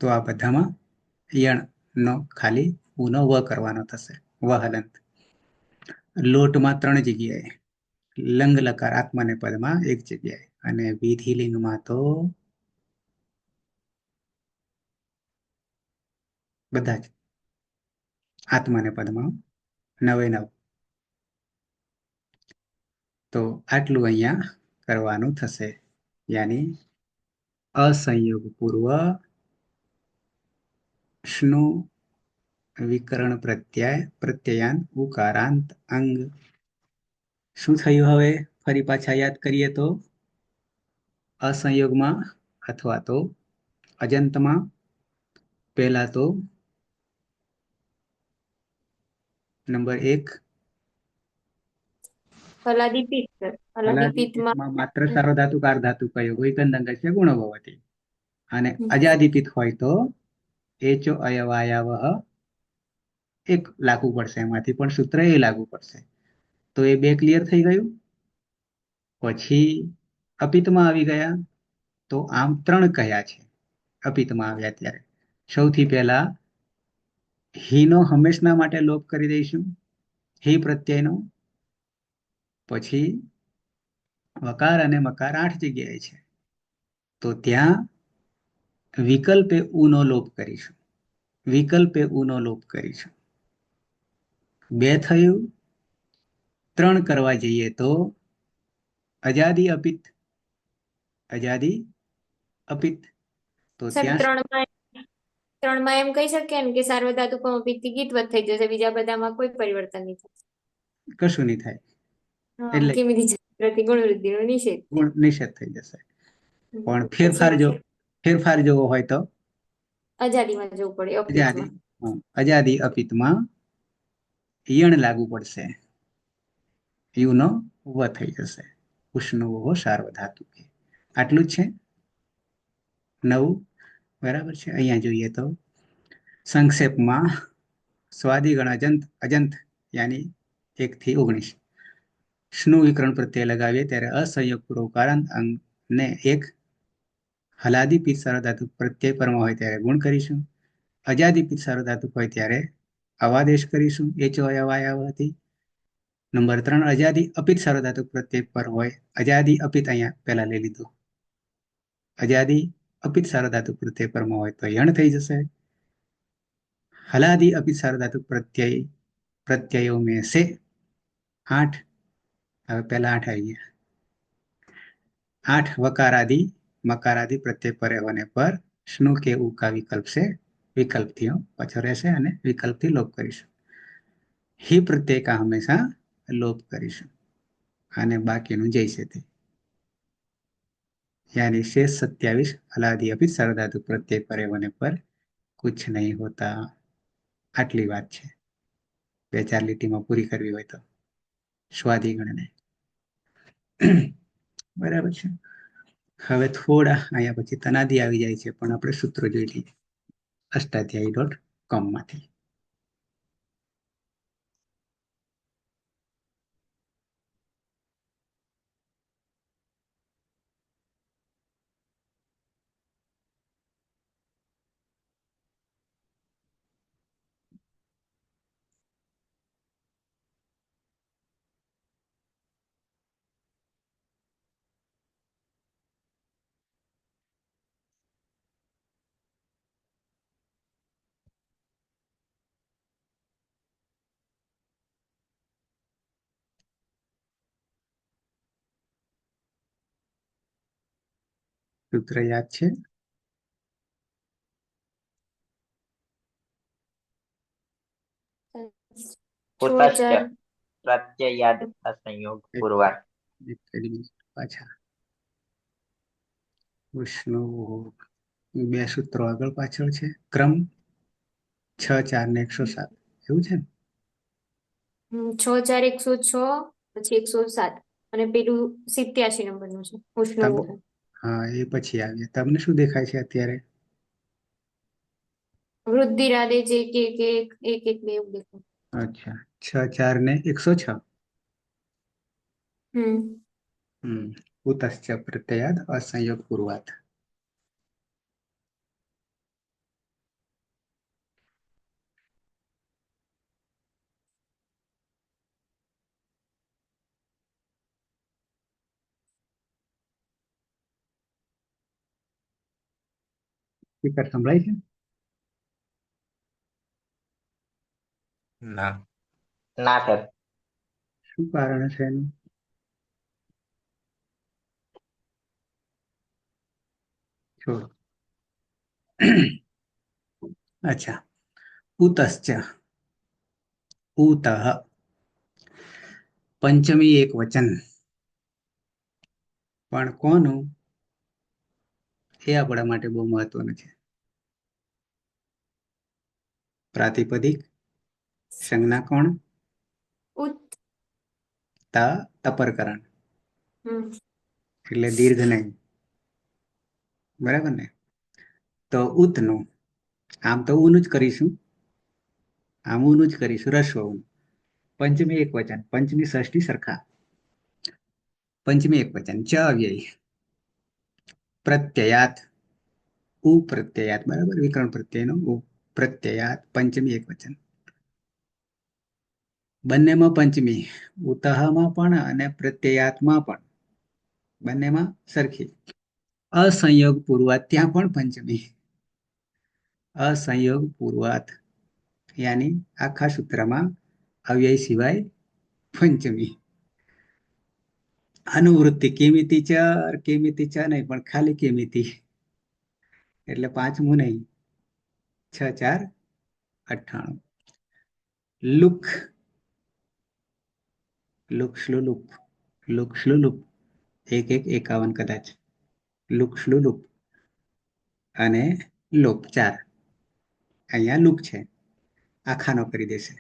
તો આ બધામાં યણ નો ખાલી ઉનો વ કરવાનો થશે વહલંત. લોટમાં 3 જગ્યાએ. લંગ લકાર આત્માને પદમાં એક જગ્યાએ અને વિધિલિંગમાં તો બધા જ આત્માને પદમાં 9 તો આટલું અહીંયા કરવાનું થશે. યાની અસંયોગ પૂર્વ શ્નુ વિકરણ પ્રત્યયાન ઉકારાંત અંગ. શું થયું હવે ફરી પાછા યાદ કરીએ તો અસંયોગમાં અથવા તો અજંતમાં પહેલા તો નંબર 1 હલાદીપિત્ત, સર. હલાદીપિત્તમાં અલાદીપિત્તમાં માત્ર સાર્વધાતુક ધાતુ કયો ગોઈકંદંગસ્ય ગુણ ભવતિ અને હમ. અજાદીપિત્ત હોય તો એચો અયવાયાવહ એક લાગુ પડશે એમાંથી પણ સૂત્ર એ લાગુ પડશે. તો એ 2 ક્લિયર થઈ ગયું. પછી અપિતમાં આવી ગયા તો આમ 3 કયા છે અપિતમાં આવ્યા ત્યારે. સૌથી પહેલા હીનો હંમેશના માટે લોપ કરી દઈશું હી પ્રત્યયનો. પછી વકાર અને મકાર 8 જગ્યાએ છે તો ત્યાં વિકલ્પે ઉનો લોપ કરીશું. વિકલ્પે ઉનો લોપ કરીશું. 2 થયું. 3 કરવા જઈએ તો અજાદી અપિત અજાદી અપિત તો સર ત્યાં ત્રણમાં એમ કહી શકીએ ને કે સાર્વધાતુકમ અપિત્થી ગીતવત થઈ જશે, બીજા બધામાં કોઈ પરિવર્તન નહીં થશે. કશું નહીં થાય હા, એટલે કિમિધી જાગ્રતિ ગુણ વૃદ્ધિનો નિષેધ. ગુણ નિષેધ થઈ જશે. પણ પછી ફેરફાર જોવો હોય તો અજાદીમાં જવું પડે, અજાદી અપિતમાં. અજાદી અપિતમાં યણ લાગુ પડશે. યુનો વ થઈ જશે. ઉષ્ણુ સાર્વધાતુ. આટલું જ છે. 9 બરાબર છે. અહીંયા જોઈએ તો સંક્ષેપમાં સ્વાદિગણ અજંત યાની 1 થી 19 શ્નુ વિકરણ પ્રત્યય લગાવીએ ત્યારે અસંયોગ પૂર્વકારાંત અંગને એક હલાદીપિત સાર્વધાતુક પ્રત્યય પરમાં હોય ત્યારે ગુણ કરીશું. અજાદીપિત સાર્વધાતુક હોય ત્યારે અવાદેશ કરીશું. એચો અયવાયાવથી. નંબર 3 અજાદી અપિત સાર્વધાતુક પ્રત્યય પર હોય. અજાદી અપિત અહીંયા પહેલા લઈ લીધું. અજાદી અપિત સાર્વધાતુક પ્રત્યય પરમાં હોય તો યણ થઈ જશે. हलादि अपित सार्वधातुक प्रत्ययों में से 8 હવે પહેલા 8 આવી ગયા. 8 वकारादि मकारादि प्रत्यय पर होने पर स्नु के उ का विकल्प से વિકલ્પથી પાછો રહેશે અને વિકલ્પથી લોપ કરીશું. હિ પ્રત્યય કા હંમેશા લોપ કરીશું અને બાકીનું જैसे थे. यानी शेष 27 अलादि अभी सर्वधातु प्रत्यय परे होने पर कुछ नहीं होता. આટલી વાત છે. 2-4 લીટીમાં પૂરી કરવી હોય તો સ્વાદિગણને. બરાબર છે. હવે થોડા અહીંયા પછી તનાદી આવી જાય છે, પણ આપણે સૂત્રો જોઈ લઈએ અષ્ટાધ્યાયી.com માંથી. સૂત્ર યાદ છે? કુતશ્ચ પ્રત્યયાદ અસંયોગ પૂર્વાર્થ. પાછા વિષ્ણુ 2 સૂત્રો આગળ પાછળ છે. ક્રમ 6, 4 ને 107 એવું છે ને? 6, 4, 106 પછી 107 અને પેલું 87 નંબરનું છે ઉષ્ણવું. હા, એ પછી આવીએ. તમને શું દેખાય છે અત્યારે? વૃદ્ધિ રાધે છે કે એક એક બે એવું દેખાય. અચ્છા, 6, 4 ને 106. ઉતશ્ચ પ્રત્યયાદ અસંયોગ પૂર્વાત. સ્પીકર સંભળાય છે? ના ના સર. શું કારણ છે એનું? છોડો. અચ્છા, ઉતશ્ચ ઉતઃ પંચમી એક વચન, પણ કોનું એ આપણા માટે બહુ મહત્વનું છે. પ્રાતિપદિક, સંજ્ઞા કોણ, ઉત. તપરકરણ હમ એટલે દીર્ઘ નહીં. બરાબર ને? તો ઉતનું આમ તો ઊનું જ કરીશું, આમ ઊનું જ કરીશું, રસ્વ ઊન. પંચમી એક વચન, પંચમી ષષ્ઠી સરખા. પંચમી એક વચન ચ અવ્યય પ્રત્યયાત ઉ પ્રત્યયાત, બરાબર? વિકરણ પ્રત્યયનો ઉ પ્રત્યયાત પંચમી એક વચન. બંનેમાં પંચમી, ઉતઃમાં પણ અને પ્રત્યયાતમાં પણ, બંનેમાં સરખી. અસંયોગ પૂર્વાત ત્યાં પણ પંચમી. અસંયોગ પૂર્વાત યાની આખા સૂત્રમાં અવ્યય સિવાય પંચમી. અનુવૃત્તિ કેમિતિ ચ નહીં, પણ ખાલી કેમિતિ એટલે પાંચમું નહીં. 6, 4, 98. લુક લુક શ્લુલુપ, લુક શ્લુલુપ 1, 1, 51 કદાચ. લુક શ્લુલુપ અને લોપ 4. અહીંયા લુક છે, આખાનો કરી દેશે.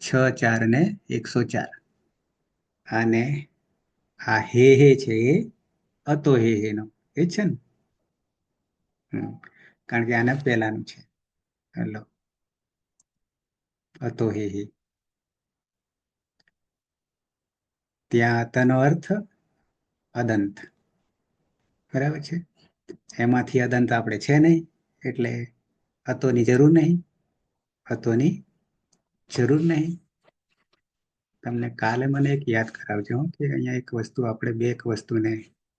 6, 4 ને 104. અને આ હે છે એ અતો હે નો એ છે ને, કારણ કે આના પહેલાનું છે. હેલો, અતો હે. ત્યાં અતનો અર્થ અદંત, બરાબર છે? એમાંથી અદંત આપણે છે નહીં, એટલે અતોની જરૂર નહીં. અતોની જરૂર નહીં. તમને કાલે મને એક યાદ કરાવજો કે અહીંયા એક વસ્તુ, આપણે બે એક વસ્તુને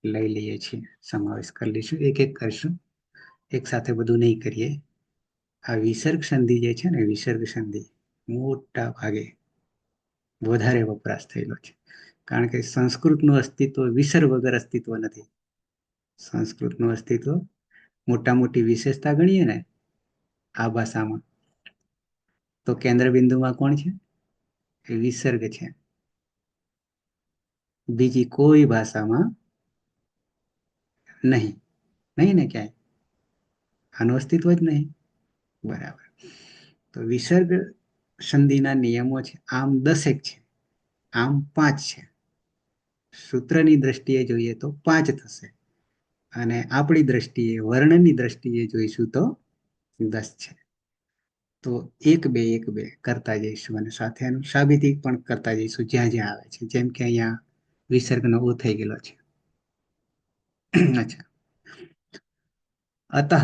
લઈ લઈએ છીએ, સમાવેશ કરી લઈશું, એક એક કરશું, એક સાથે બધું નહીં કરીએ. આ વિસર્ગ સંધિ જે છે ને, વિસર્ગ સંધિ મોટા ભાગે વધારે વપરાશ થયેલો છે, કારણ કે સંસ્કૃતનું અસ્તિત્વ વિસર્ગ વગર અસ્તિત્વ નથી. સંસ્કૃતનું અસ્તિત્વ મોટા મોટી વિશેષતા ગણીએ ને આ ભાષામાં તો કેન્દ્ર બિંદુમાં કોણ છે? એ વિસર્ગ છે. બીજી કોઈ ભાષામાં નહીં. નહીં ને ક્યાંય? આનું અસ્તિત્વ જ નહીં. બરાબર. તો વિસર્ગ સંધિના નિયમો છે આમ 10 છે, આમ 5 છે. સૂત્રની દ્રષ્ટિએ જોઈએ તો 5 થશે અને આપણી દ્રષ્ટિએ વર્ણની દ્રષ્ટિએ જોઈશું તો 10 છે. તો 1 2 1 2 કરતા જઈશું અને સાથે એનું સાબિતી પણ કરતા જઈશું જ્યાં જ્યાં આવે છે. જેમ કે અહીંયા વિસર્ગનો ઓ થઈ ગયેલો છે. અચ્છા. અતઃ,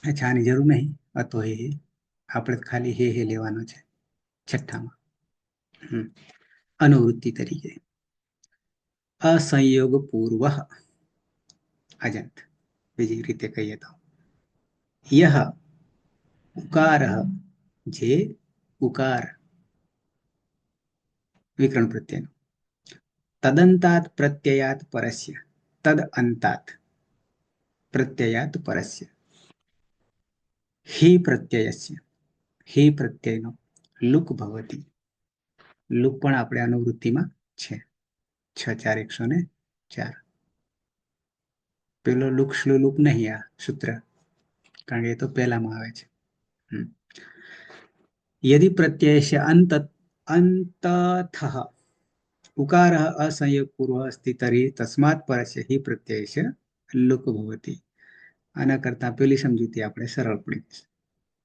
અચ્છા આની જરૂર નહીં. અતો હે આપણે ખાલી હે લેવાનો છે છઠ્ઠામાં. અનુવૃત્તિ તરીકે અસંયોગ પૂર્વ અજંત. બીજી રીતે કહીએ તો યહ ઉકાર, જે ઉકાર વિકરણ પ્રત્યયનો તદંતાત પ્રત્યયાત પરસ્ય, તદ અંતાત પ્રત્યયાત પરસ્ય હિ પ્રત્યયસ્ય, હિ પ્રત્યયનો લુક ભવતી. લુક પણ આપણે અનુવૃત્તિમાં છે. 6 4 104. પેલો લુક શ્લુ લુક નહીં આ સૂત્ર, કારણ કે એ તો પહેલામાં આવે છે. યદિ પ્રત્યયસ્ય અંતતઃ ઉકારઃ અસંયોગ પૂર્વ અસ્તિ તર્હિ તસ્માत् પરસ્ય હિ પ્રત્યયસ્ય લુક ભવતી. આના કરતા પેલી સમજૂતી આપણે સરળ પડી.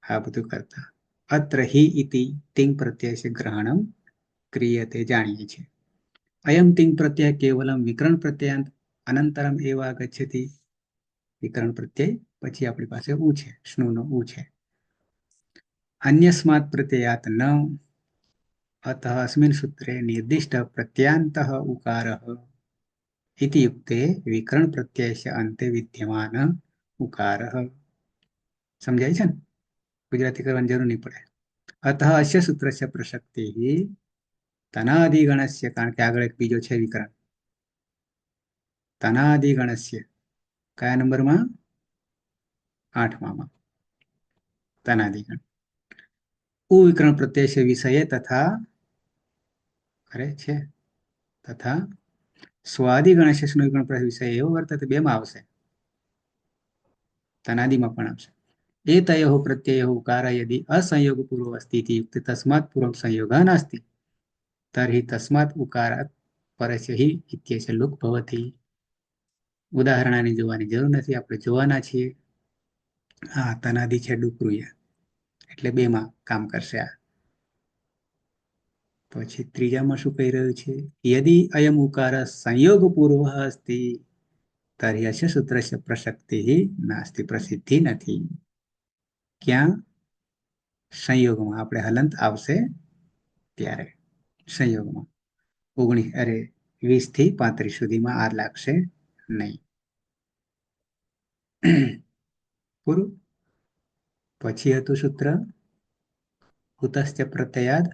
આ બધું કરતા અત્ર હિ ઇતિ તિંગ પ્રત્યયસ્ય ગ્રહણમ ક્રિયતે, જાણીએ છીએ. અયમ તિંગ પ્રત્યય કેવલમ વિકરણ પ્રત્યયાંત અનંતરમ એવા ગચ્છતિ. વિકરણ પ્રત્યય પછી આપણી પાસે ઉ છે, સ્નુનો ઉ છે. અન્યસ્માત પ્રત્યયાત ન અતઃ અસ્મિન સૂત્રે નિર્દિષ્ટ પ્રત્યાંતઃ ઉકારઃ ઇતિ યુક્તે વિકરણ પ્રત્યયસ્ય અંતે વિદ્યમાન ઉકારઃ. સમજાય છે ને? ગુજરાતી કરવાની જરૂર નહીં પડે. અતઃ અસ્ય સૂત્રસ્ય પ્રસક્તિ તનાદિગણસ્ય, કારણ કે આગળ એક બીજો છે વિકરણ. તનાદિગણસ્ય કયા નંબરમાં? 8માં. તનાદિગણ વિકરણ પ્રત્યય વિષય તથા છે તથા સ્વાદિગણ વિકરણ વિષય એવો વર્તતે, બેમાં આવશે. તનાદિમાં પણ આવશે. એ તયો પ્રત્યય ઉકાર યદિ અસંયોગ પૂર્વ અસ્તિ યુક્ત તસ્માत् પૂર્વ સંયોગ નાસ્તિ તર્હિ તસ્માत् ઉકારાત પરસ્ય હિ ઇત્યસ્ય લુક ભવતિ. ઉદાહરણની જોવાની જરૂર નથી, આપણે જોવાના છીએ. આ તનાદિ છે ડુકરુય, એટલે બેમાં કામ કરશે આ. પછી ત્રીજામાં શું કહી રહ્યું છે? યદિ અયમ ઉકાર સંયોગ પૂર્વ અસ્તિ તર્હિ અસ્ય સૂત્રસ્ય પ્રસક્તિ નાસ્તિ, પ્રસિદ્ધિ નથી. ક્યાં? સંયોગમાં. આપણે હલંત આવશે ત્યારે સંયોગમાં 20 થી 35 સુધીમાં આ લાગશે નહીં. પૂરું. પછી હતું સૂત્ર ઉતશ્ચ પ્રત્યયાદ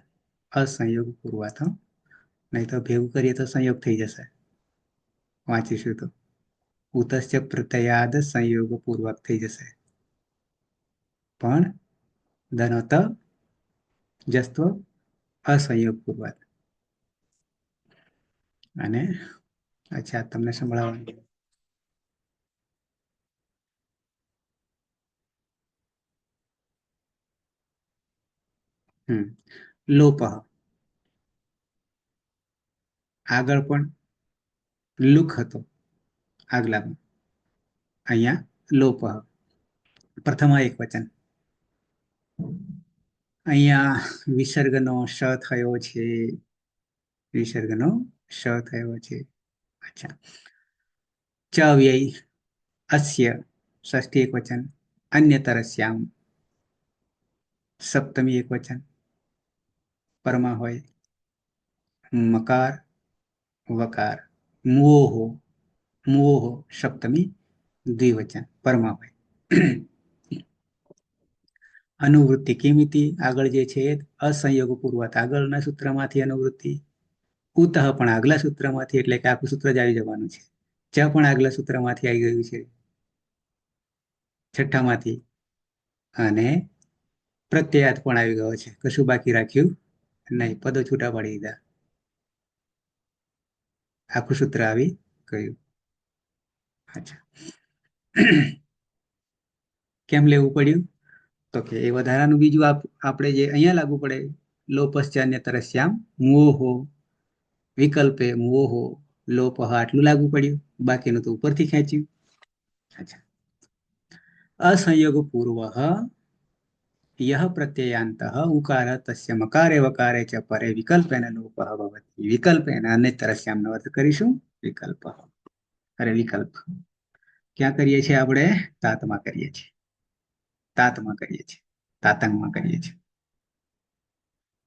અસંયોગ પૂર્વાથ. નહીં તો ભેગું કરીએ તો સંયોગ થઈ જશે. વાંચીશું તો ઉતશ્ચ પ્રત્યયાદ સંયોગ પૂર્વક થઈ જશે. પણ ધનોત જસ્ત્વ અસંયોગ પૂર્વક. અને અચ્છા, તમને સંભળાવવાનું લોપ. આગળ પણ લુક હતો આગલામાં, અહીંયા લોપ. પ્રથમ એક વચન. અહીંયા વિસર્ગનો શ થયો છે. વિસર્ગનો શ થયો છે. અચ્છા. ચ વ્યય અસ્ય ષષ્ઠી એક વચન. અન્યતરસ્યામ સપ્તમી એક વચન. પરમાં હોય મકાર વકાર. મુઓહો, મુઓહો સપ્તમી દ્વિવચન પરમાં હોય. અનુવૃત્તિ કિમિતિ આગળ જે છે અસંયોગ પૂર્વક આગળના સૂત્રમાંથી અનુવૃત્તિ. ઉતઃ પણ આગલા સૂત્રમાંથી, એટલે કે આખું સૂત્ર જ આવી જવાનું છે. ચ પણ આગલા સૂત્રમાંથી આવી ગયું છે, છઠ્ઠામાંથી. અને પ્રત્યયાત પણ આવી ગયો છે. કશું બાકી રાખ્યું નહીં, પદો છૂટા પડી દીધા. આખું સૂત્ર આવી ગયું. અચ્છા, કેમ લેવું પડ્યું? તો કે એ વધારાનું બીજું આપણે જે અહીંયા લાગુ પડે, લોપશ્ચ અન્યતરસ્યામ મોહો વિકલ્પે મોહો લોપહ, આટલું લાગુ પડ્યું. બાકીનું તો ઉપરથી ખેંચ્યું. અચ્છા, અસંયોગ પૂર્વ યહ પ્રત્યયાંત ઉકાર તસ્ય મકારે વકારે ચ પરે વિકલ્પેન લોપઃ ભવતિ. વિકલ્પેન અન્યતરસ્યામનો અર્થ કરીશું વિકલ્પ. અરે વિકલ્પ ક્યાં કરીએ છીએ આપણે? તાતમાં કરીએ છીએ. તાતમાં કરીએ છીએ, તાતંગમાં કરીએ છીએ.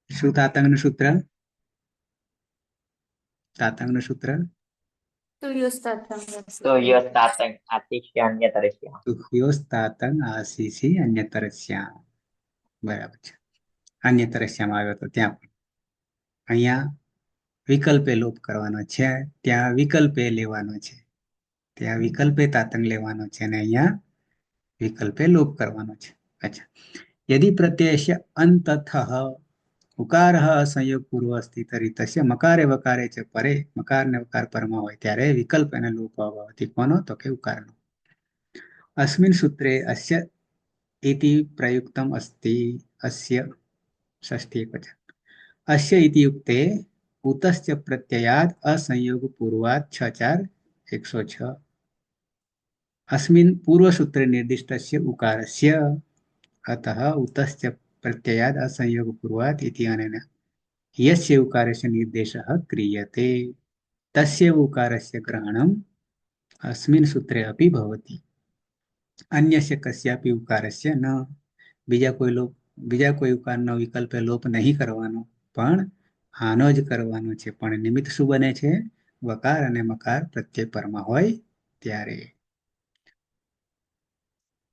શું તાતંગનું સૂત્ર? તાતંગનું સૂત્ર તુર્યોસ્તાતંગ આતિશ્ય અન્યતરસ્ય. તુહ્યોસ્તાતંગ આશીષી અન્યતરસ્યામ. બરાબર છે. અન્યતરસ્યામ આવ્યો તો ત્યાં પણ અહીંયા વિકલ્પે લોપ કરવાનો છે, ત્યાં વિકલ્પે લેવાનો છે. ત્યાં વિકલ્પે તાતંગ લેવાનો છે અને અહીંયા વિકલ્પે લોપ કરવાનો છે. અચ્છા, યદિ પ્રત્યયસ્ય અંતતઃ ઉકારઃ અસંયોગ પૂર્વ અસ્તિ તર્હિ તસ્ય મકારે વકારે ચ પરે, મકાર ને વકાર પરમાં હોય ત્યારે વિકલ્પ અને લોપ ભવતિ. કોનો? તો કે ઉકારનો. અસ્મિન સૂત્રે અસ્ય ઇતિ પ્રયુક્તમ અસ્તિ. અસ્ય ષષ્ઠી એકવચન. અસ્ય ઇતિ યુક્તે ઉતશ્ચ પ્રત્યયાદ અસંયોગ પૂર્વાત 6-4-106. अस्मिन् पूर्वसूत्रे निर्दिष्टस्य उकारस्य अतः उतश्च प्रत्ययाद असंयोग पूर्वात् इति अनेन यस्य उकारस्य निर्देशः क्रियते तस्य उकारस्य ग्रहणम् अस्मिन् सूत्रे अपि भवति. अन्यस्य कस्यापि उकारस्य न. બીજા કોઈ ઉકારનો વિકલ્પે લોપ નહીં કરવાનો, પણ આનો જ કરવાનો છે. પણ નિમિત્ત શું બને છે? વકાર અને મકાર પ્રત્યય પરમાં હોય ત્યારે.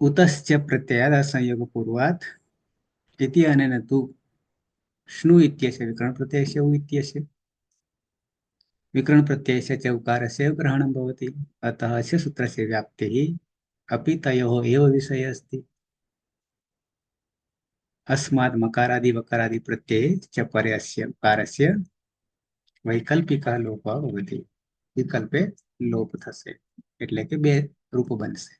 ઉતશ્ચ પ્રત્યયાદ અસંયોગ પૂર્વાત इति अनेन तु स्नु इत्यस्य विकरण प्रत्ययस्य उ इत्यस्य विकरण प्रत्ययस्य च उकारस्य ग्रहणं भवति. अतः अस्य सूत्रस्य व्याप्तिः अपि तयोः एव विषये अस्ति. अस्मात् मकारादि वकारादि प्रत्यये च परे उकारस्य वैकल्पिकः लोपः भवति. विकल्पे लोप थશે એટલે કે બે રૂપ બનશે.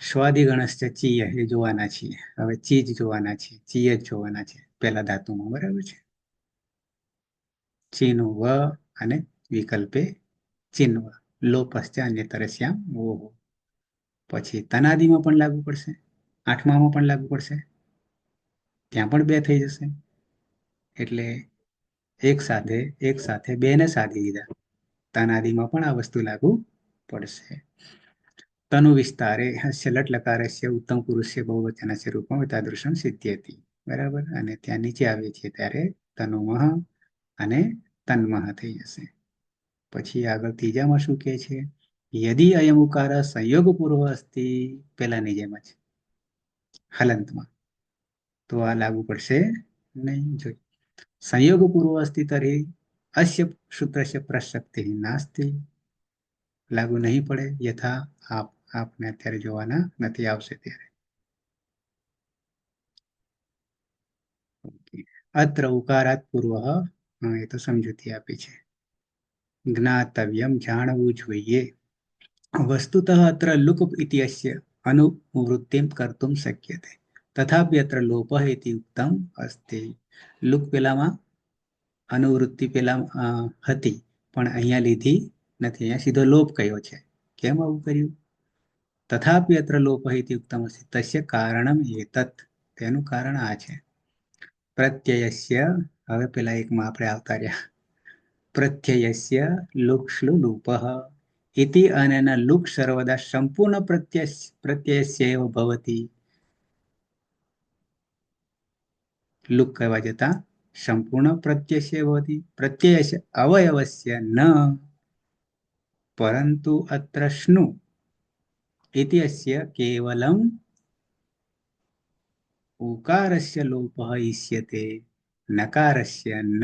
સ્વાદિગણશ્ચ ચીય એ જોવાના છીએ. હવે ચીજ જોવાના છે, ચીય જ જોવાના છે પહેલા ધાતુમાં. બરાબર છે. ચીનું વ અને વિકલ્પે ચિન્વ લોપશ્ચ અન્યતરસ્યામ ઓહો. પછી તનાદિમાં પણ લાગુ પડશે, આઠમામાં પણ લાગુ પડશે, ત્યાં પણ બે થઈ જશે. એટલે એક સાથે બે ને સાધી દીધા. તનાદિમાં પણ આ વસ્તુ લાગુ પડશે. તનુ વિસ્તારે હસ્ય લટ લકારસ્ય ઉત્તમ પુરુષસ્ય બહુવચનસ્ય રૂપમ તાદૃશમ સિદ્ધ્યતિ. બરાબર. અને ત્યાં નીચે આવીએ છીએ ત્યારે તનુમઃ અને તન્મઃ થઈ જશે. પછી આગળ ત્રીજામાં શું કહે છે? યદિ અયમ ઉકાર સંયોગ પૂર્વ અસ્તિ, પેલાની જેમ જ હલંતમાં, તો આ લાગુ પડશે નહીં. જોઈ સંયોગ પૂર્વ અસ્તિ તર્હિ અસ્ય સૂત્રસ્ય પ્રસક્તિ નાસ્તિ. લાગુ નહીં પડે. યથા આપને અત્યારે જોવાના નથી, આવશે ત્યારે. અત્ર ઉકારાત પૂર્વ, એ તો સમજૂતી આપી છે. જ્ઞાતવ્યમ જાણવું જોઈએ. વસ્તુતઃ અત્ર લુક ઇત્યસ્ય અનુવૃત્તિમ કર્તુમ શક્યતે તથાપિ અત્ર લોપઃ ઇતિ ઉક્તમ અસ્તિ. લુક પેલામાં અનુવૃત્તિ પેલા હતી પણ અહીંયા લીધી નથી, અહીંયા સીધો લોપ કયો છે. કેમ આવું કર્યું? તથાપિ અત્ર લોપઃ ઇતિ ઉક્તમ અસ્તિ તસ્ય કારણમ એતત. તેનું કારણ આ છે. પ્રત્યયસ્ય, હવે પેલા એકમાં આપણે આવતા રહ્યા. પ્રત્યયસ્ય લુક્ષ્લુ લૂપઃ ઇતિ અનેન લુક સર્વદા સંપૂર્ણ પ્રત્યયસ્ય એવ ભવતિ. લુક કહેવા જતા સંપૂર્ણ પ્રત્યયસ્ય ભવતિ. પ્રત્યયસ્ય અવયવસ્ય ન પરંતુ અત્ર સ્નુ ઇતિ અસ્ય કેવલમ ઉકારસ્ય લોપઃ ઇષ્યતે નકારસ્ય ન.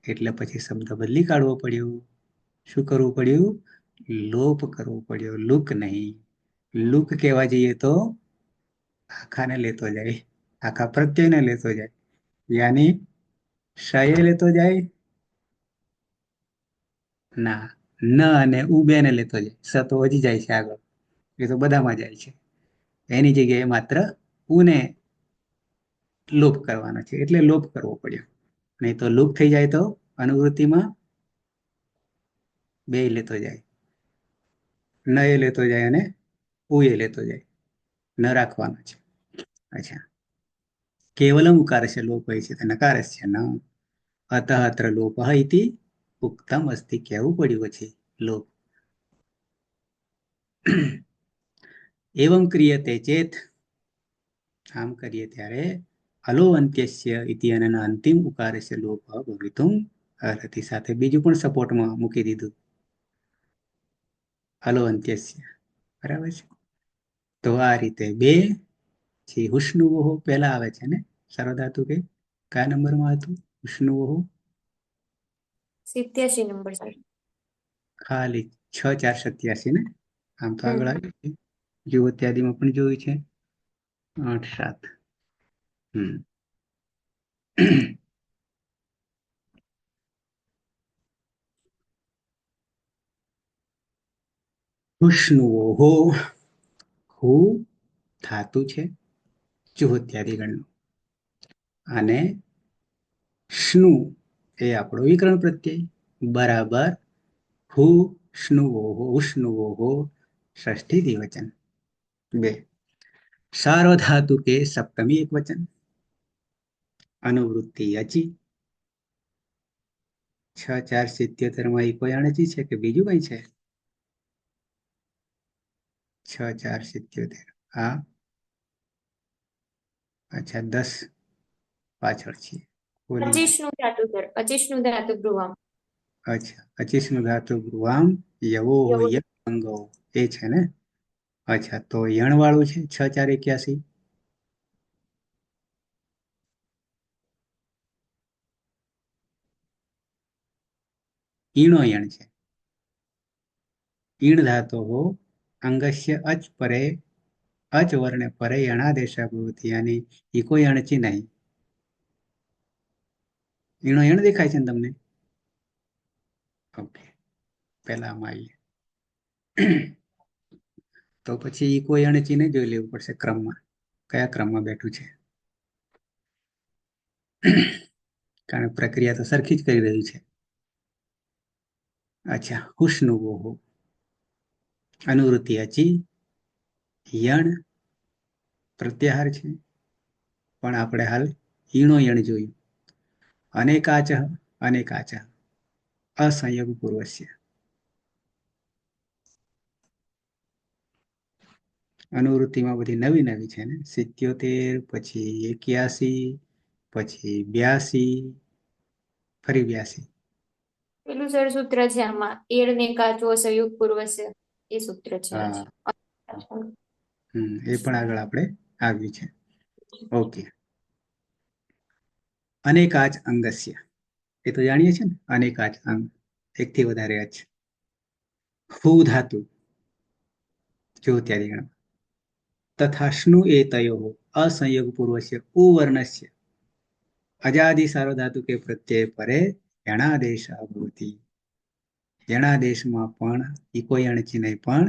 એટલે પછી શબ્દ બદલી કાઢવો પડ્યો. શું કરવું પડ્યું? લોપ કરવો પડ્યો, લુક નહીં. લુક કહેવા જઈએ તો આખાને લેતો જાય, આખા પ્રત્યયને લેતો જાય, યાની શયે લેતો જાય ના, ન અને ઉબે ને લેતો જાય. સ તો હજી જાય છે આગળ, એ તો બધામાં જાય છે. એની જગ્યાએ માત્ર ઉને લોપ કરવાનો છે, એટલે લોપ કરવો પડ્યો. નહીં તો લોપ થઈ જાય તો અનુવૃત્તિમાં બે લેતો જાય, ન એ લેતો જાય અને ઉ એ લેતો જાય, ન રાખવાનો છે. અચ્છા, કેવલમ ઉકારસ્ય લોપ હોય છે, નકારસ્ય ન. અતઃ અત્ર લોપ ઇતિ ઉક્તમ અસ્તિ, કહેવું પડ્યું છે લોપ. એવમ ક્રિયતે ચેત, આમ કરીએ ત્યારે અલો અંત્યસ્ય ઇતિ અનના અંતિમ ઉકારસ્ય લોપ ભવિતુમ અર્હતિ. સાથે બીજું પણ સપોર્ટમાં મૂકી દીધું, અલો અંત્યસ્ય. બરાબર છે. તો આ રીતે બે છે. હુષ્ણુવહો પહેલા આવે છે ને, સાર્વધાતુ કે કયા નંબરમાં હતું હુષ્ણુવહો? 87 નંબર સર. ખાલી 6 4 87 ને. આમ તો આગળ આવ્યું છે, જુઓ ત્યાદીમાં પણ જોયું છે 8 7. હુષ્ણુવહો, હુ ધાતુ છે જુહોત્યાદિ ગણનું, અને શ્નુ એ આપણો વિકરણ પ્રત્યય, બરાબર હુષ્ણુવોહો, ઉષ્ણુવોહો ષષ્ઠી દ્વિવચન. બે સાર્વધાતુ કે સપ્તમી એક વચન, અનુવૃત્તિ અચી. 6 4 77 માં કોઈ અણચી છે કે બીજું કઈ છે? 6 4 77 હા, અચ્છા 10 પાછળ છે. 25 નું ધાતુ સર, 25 નું ધાતુ ગૃહમ. અચ્છા, 25 નું ધાતુ ગૃહામ યવો ય અંગો, એ છે ને. અચ્છા, તો યણ વાળું છે 6 4 81. ઈણો યણ છે. ઈણ ધાતો અંગસ્ય અચ પરે, અચ વર્ણે પરે યણાદેશા ભવતિ, યાની ઈકો યણચી નહીં. ઈણો યણ દેખાય છે ને તમને? ઓકે, પહેલામાં આવીએ. તો પછી ઈકો યણચીને જોઈ લેવું પડશે ક્રમમાં, કયા ક્રમમાં બેઠું છે. કારણ પ્રક્રિયા તો સરખી જ કરી રહ્યું છે. અચ્છા, હુષ્ણુવોહો, અનુવૃત્તિ અચી, યણ પ્રત્યાહાર છે, પણ આપણે હાલ ઈણો યણ જોયું. અનેકાચ અનેકાચ અસંયોગ પૂર્વસ્ય. અનુવૃત્તિમાં બધી નવી નવી છે ને, 77 પછી 81 પછી 82 ફરી 82. પેલું સર સૂત્ર છે આમાં, એળ ને કાચો સંયુગ પૂર્વસ્ય, એ સૂત્ર છે. હા, એ પણ આગળ આપણે આવ્યું છે. ઓકે, અનેકાચ અંગસ્ય, એ તો જાણીએ છીએ ને, અનેકાચ અંગ, એકથી વધારે અચ. હુ ધાતુ જો ત્યારે ગણ, તથા શ્નુ એ તયો અસંયોગ પૂર્વસ્ય ઉવર્ણસ્ય અજાદિ સાર્વધાતુ કે પ્રત્યય પરે યણાદેશ ભવતિ. યણાદેશમાં પણ ઈકો યણચી નહીં, પણ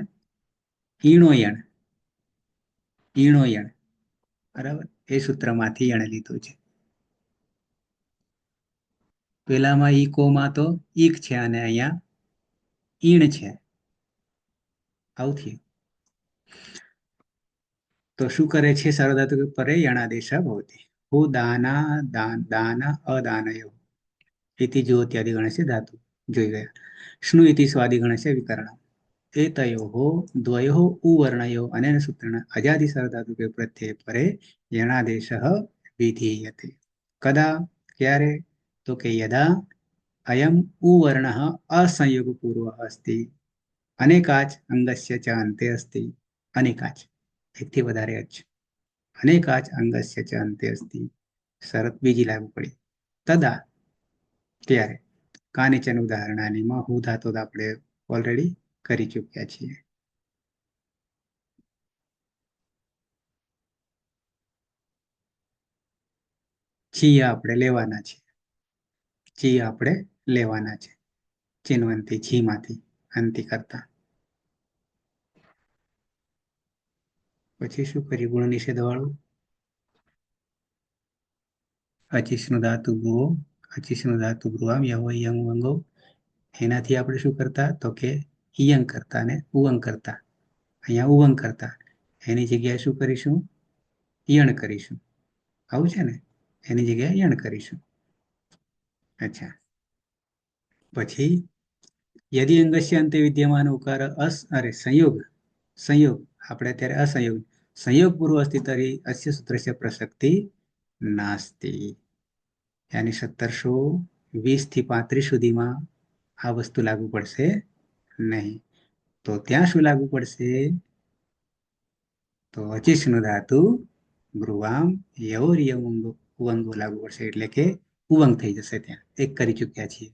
ઈણો યણ, ઈણો યણ. બરાબર, એ સૂત્રમાંથી યણ લીધું છે. પેલામાં ઈકોમાં તો ઈક છે અને અહીંયા ઈણ છે, આવું થયું. તો શું કરે છે સાર્વધાતુ કે પરે યણાદેશ ભવતિ. હું દાના દાન અદાનયો ઇતિ જ્યોત્યાદિ ગણસ્ય ધાતુ જોઈ ગયા. શ્નુ ઇતિ સ્વાદિ ગણસ્ય વિકરણ. એતયોઃ દ્વયોઃ ઉવર્ણયો અનેન સૂત્રેણ અજાદિ સાર્વધાતુ કે પ્રત્યય પરે યણાદેશઃ વિધીયતે. કદા, ક્યારે? તો કે યદા અયમ ઉવર્ણઃ અસંયોગ પૂર્વ અસ્તિ, અનેકાચ અંગસ્ય ચ અંતે અસ્તિ. અનેકાચ એકથી વધારે જ, અનેકાચ અંગસ્ય ચ અંતે અસ્તિ. શરત બીજી લાગુ પડી. તદા ત્યારે, કાનિચન ઉદાહરણાનીમાં હું ધાતો આપણે ઓલરેડી કરી ચૂક્યા છીએ. છી આપણે લેવાના છે. છી આપણે લેવાના છે ચિન્વંતી છીમાંથી અંતિ કરતા. પછી શું કર્યું ગુણ નિષેધ વાળું? અચિષ્ણુ ધાતુ ભ્રુવો, અચિષ્ણુ ધાતુ ભ્રુવામ યવો યંગ વંગો. એનાથી આપણે શું કરતા તો કે ઈયંગ કરતા ને ઉવંગ કરતા. અહીંયા ઉવંગ કરતા, એની જગ્યાએ શું કરીશું? યણ કરીશું. આવું છે ને, એની જગ્યાએ યણ કરીશું. અચ્છા, પછી યદિ અંગસ્ય અંતે વિદ્યમાન ઉકાર સંયોગ સંયોગ આપણે અત્યારે અસંયોગ સંયોગ પૂર્વ અસ્તિ તરી અસ્ય સૂત્રસ્ય પ્રસક્તિ નાસ્તી. યાની 1720 થી 35 સુધીમાં આ વસ્તુ લાગુ પડશે નહીં. તો ત્યાં શું લાગુ પડશે? તો અચિષ્ણુ ધાતુ ભ્રુવામ યવોરિય ઉવંગો લાગુ પડશે, એટલે કે ઉવંગ થઈ જશે. ત્યાં એક કરી ચૂક્યા છીએ.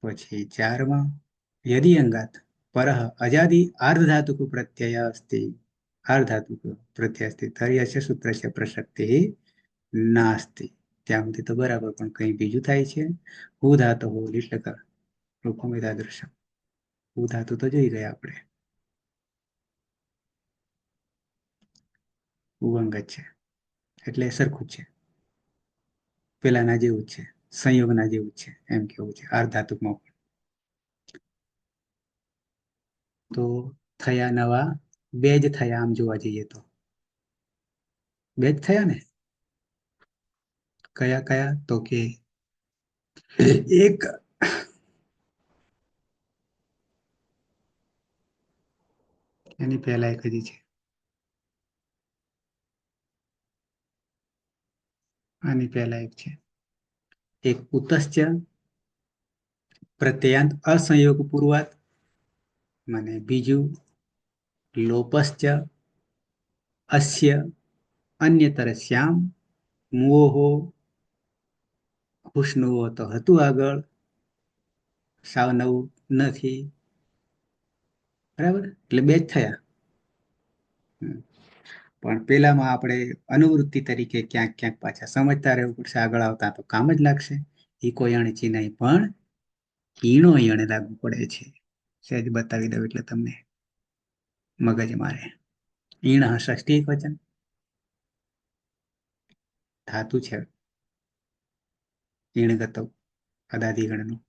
પછી 4માં યદિ અંગાત પરઃ અજાદિ આર્ધધાતુક પ્રત્યય અસ્તિ, આર્ધધાતુક પ્રત્યય અસ્તિ તર્હિ અસ્ય સૂત્રસ્ય પ્રસક્તિ નાસ્તિ. ત્યાં સુધી તો બરાબર, પણ કંઈ બીજું થાય છે. હુ ધાતો હો લીટલકાર રૂપમિતા દૃશ્યમ. હુ ધાતુ તો જોઈ ગયા આપણે, ઉવંગ જ છે એટલે સરખું જ છે, પેલાના જેવું જ છે, સંયોગના જેવું જ છે એમ કેવું છે આર્ધધાતુકમાં. તો થયા નવા 2 જ થયા. આમ જોવા જઈએ તો 2 જ થયા ને. કયા કયા? તો કે એક એની પહેલા એક હજી છે, આની પહેલા એક છે. એક ઉતશ્ચ પ્રત્યયાંત અસંયોગ પૂર્વાત, મને બીજું લોપશ્ચ અસ્ય અન્યતરસ્યામ મુઓહો હુષ્ણુઓ તો હતું આગળ, સાવ નવું નથી. બરાબર, એટલે 2 જ થયા. પણ પેલામાં આપણે અનુવૃત્તિ તરીકે ક્યાંક ક્યાંક પાછા સમજતા રહેવું પડશે. આગળ આવતા તો કામ જ લાગશે. ઈકો યણચી નહીં, પણ ઈણો યણ લાગુ પડે છે. સહેજ બતાવી દઉં એટલે તમને મગજ મારે. ઈણ ષષ્ઠી એક વચન ધાતુ છે. ઈણગતો અદાદિગણનું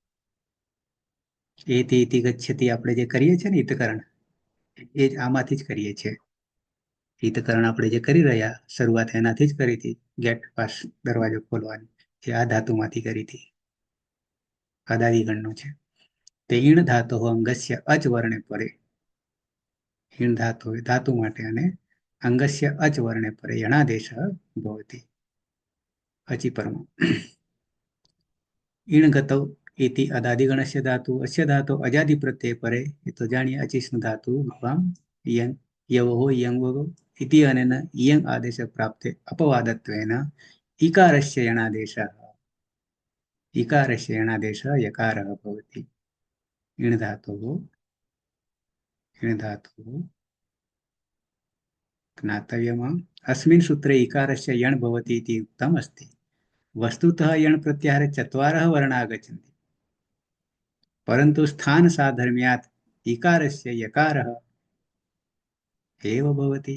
એથી ઇતિ ગચ્છતિ આપણે જે કરીએ છીએ ને હિતકરણ, એ જ આમાંથી જ કરીએ છીએ. હિતકરણ આપણે જે કરી રહ્યા, શરૂઆત એનાથી જ કરી હતી. ગેટ પાસ દરવાજો ખોલવાની, એ આ ધાતુમાંથી કરી હતી. અદાદિગણનો છે. તે ઈણ ધાતો અંગસ્ય અચ વર્ણે પરે. ઈણ ધાતુ ધાતુ માટે અને અંગસ્ય અચ વર્ણે પરે યણાદેશ ભવતી. અચી પરમ ઈણગતૌ इति अदादिगणस्य धातु अस्य धातु अजादि प्रत्यय परे. ये तो जानिए अचिष्णु धातु भवाम इयं यवो इयं वगो इति अनेन इयं आदेश प्राप्ते अपवादत्वेन इकारस्य यणादेशः, इकारस्य यणादेशः यकारः भवति. इण धातुः ज्ञातव्यम्. अस्मिन् सूत्रे इकारस्य यण् भवति इति उक्तम् अस्ति. वस्तुतः यण् प्रत्याहारे 4 वर्णाः आगच्छन्ति, परंतु स्थान साधर्म्यात् इकारस्य यकारः एव भवति.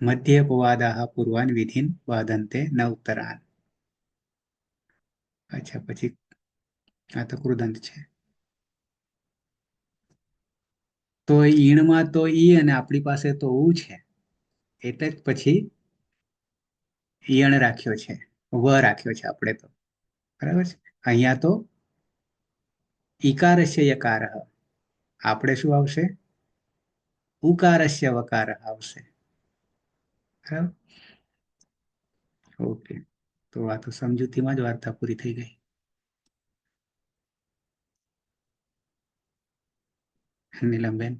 मध्ये अपवादाः पूर्वान् विधीन् बाधन्ते न उत्तरान्. अच्छा, પછી આ તો કૃદંત છે. તો ઈણમાં તો ઈ અને આપણી પાસે તો ઉ છે, એટલે જ પછી ઈયણ રાખ્યો છે, વ રાખ્યો છે આપણે તો. બરાબર છે. અહીંયા તો ઈકારસ્ય યકાર, આપણે શું આવશે? ઉકારસ્ય વકાર આવશે. બરાબર. ઓકે, તો આ તો સમજૂતીમાં જ વાર્તા પૂરી થઈ ગઈ. નીલમબેન.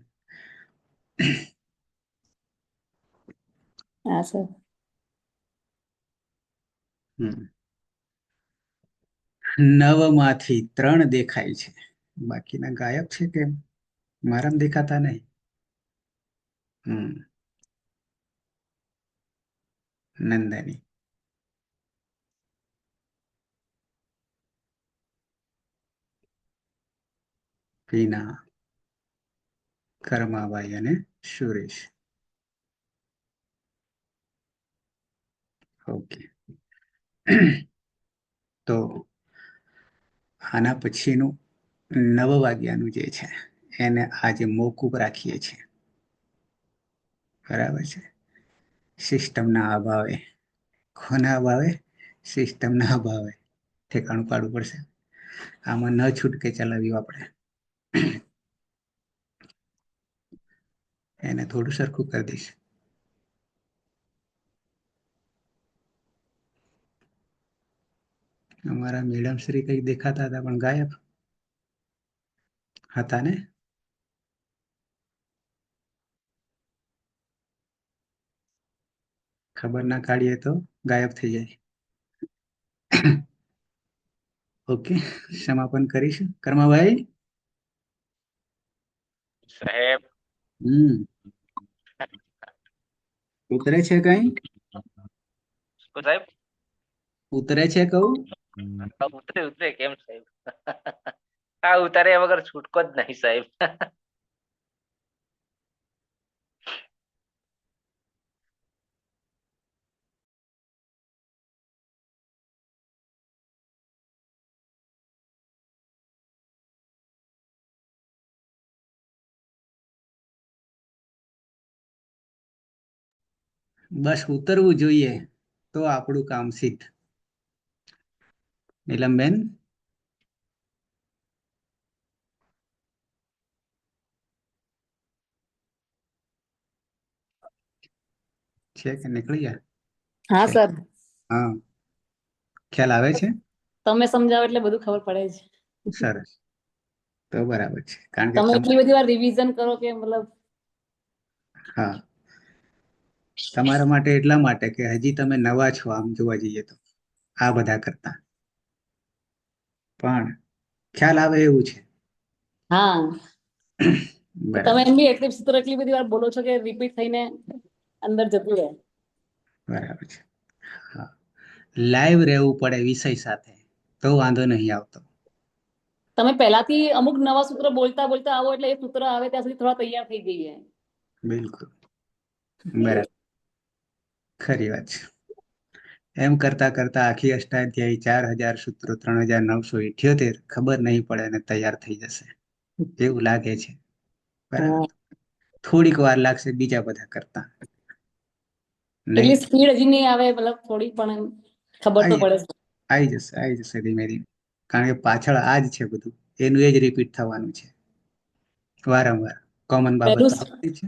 હા સર. 9માંથી 3 દેખાય છે, બાકીના ગાયબ છે. કેમ? મારામાં દેખાતા નહીં. નંદની, પીના, કર્માબાઈ અને સુરેશ. ઓકે. તો આના પછીનું 9 વાગ્યાનું જે છે એને આજે મોકૂફ રાખીએ છીએ. બરાબર છે. સિસ્ટમના અભાવે, કોના અભાવે? સિસ્ટમના અભાવે ઠેકાણું પાડવું પડશે. આમાં ન છૂટકે ચલાવ્યું આપણે. એને થોડું સરખું કરી દઈશ. અમારા મેડમ શ્રી કઈ દેખાતા હતા પણ ગાયબ હતા ને. ખબર ના કાઢીએ તો ગાયબ થઈ જાય. ઓકે, સમાપન કરીશું. કર્માભાઈ સાહેબ ઉતરે છે કઈ? શું સાહેબ? ઉતરે છે કહું? ઉતરે ઉતરે કેમ સાહેબ? આ ઉતાર્યા વગર છૂટકો જ નહીં સાહેબ. બસ ઉતરવું જોઈએ તો આપણું કામ સિદ્ધ. નીલમબેન છે કે નીકળી ગયા? હા સર, હા, ખ્યાલ આવે છે? તમે સમજાવો એટલે બધું ખબર પડે છે. સરસ, તો બરાબર છે. કારણ કે તમે એટલી બધી વાર રિવિઝન કરો કે મતલબ હા, તમારા માટે એટલા માટે કે હજી તમે નવા છો આમ જોવા જઈએ તો આ બધા કરતા, પણ ખ્યાલ આવે એવું છે. હા તમે બરાબર એમ બી એટલી સૂત્ર એટલી બધી વાર બોલો છો કે રિપીટ થઈને અંદર જતું રહે. બરાબર છે. હા, લાઈવ રહેવું પડે વિષય સાથે તો વાંધો નહીં આવતો. તમે પહેલાથી અમુક નવા સૂત્ર બોલતા બોલતા આવો એટલે એ સૂત્ર આવે ત્યાં સુધી થોડા તૈયાર થઈ જઈએ. બિલકુલ બરાબર, ખરી વાત છે. એમ કરતા કરતા આખી અષ્ટાધ્યાયી 4000 સૂત્રો 3978 ખબર નહીં પડે અને તૈયાર થઈ જશે એવું લાગે છે. બરાબર, થોડીક વાર લાગશે બીજા બધા કરતા. એટલી નહીં સ્પીડ હજી નહીં આવે મતલબ થોડી પણ ખબર તો પડે. આવી જશે ધીમે ધીમે. કારણ કે પાછળ આ જ છે બધું, એનું એ જ રિપીટ થવાનું છે વારંવાર. કોમન બાબતો આવતી છે.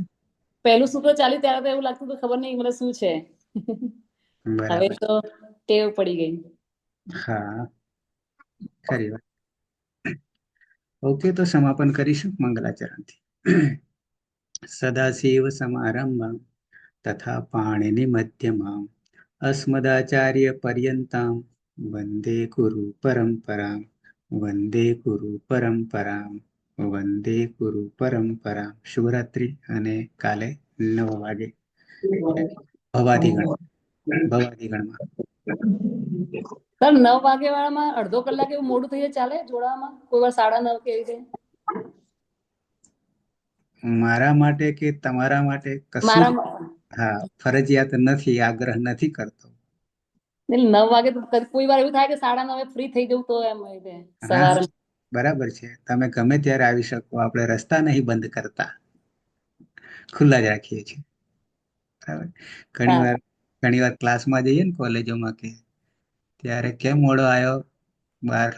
પહેલું સૂત્ર ચાલ્યું ત્યારે તો એવું લાગતું કે ખબર નહીં મને શું છે. હવે બરાબર, તો ટેવ પડી ગઈ. હા ખરી વાત. ઓકે, તો સમાપન કરીશું મંગલાચરણથી. સદાશિવ સમારંભં તથા પાણીની મધ્યમાં અસ્મદાચાર્ય પર્યંતામ વંદે ગુરુ પરંપરામ વંદે ગુરુ પરંપરામ વંદે ગુરુ પરંપરા. શુભરાત્રી અને કાલે 9 વાગે ભવાદીગણમાં. સર 9 વાગે વાળામાં અડધો કલાક એવું મોડું થઈ જાય ચાલે જોડાવામાં? કોઈ વાર 9:30 કે એવી રીતે? મારા માટે કે તમારા માટે કશું જ મારા હા ફરજિયાત નથી, આગ્રહ નથી કરતો. 9 વાગે તો કોઈ વાર એવું થાય કે 9:30 ફ્રી થઈ જવું તો એમ સવારે. બરાબર છે, તમે ગમે ત્યારે આવી શકો. આપણે રસ્તા નહીં બંધ કરતા, ખુલ્લા જ રાખીએ છીએ. બરાબર. ઘણી વાર ક્લાસમાં જઈએ ને કોલેજોમાં કે ત્યારે કેમ મોડો આવ્યો, બાર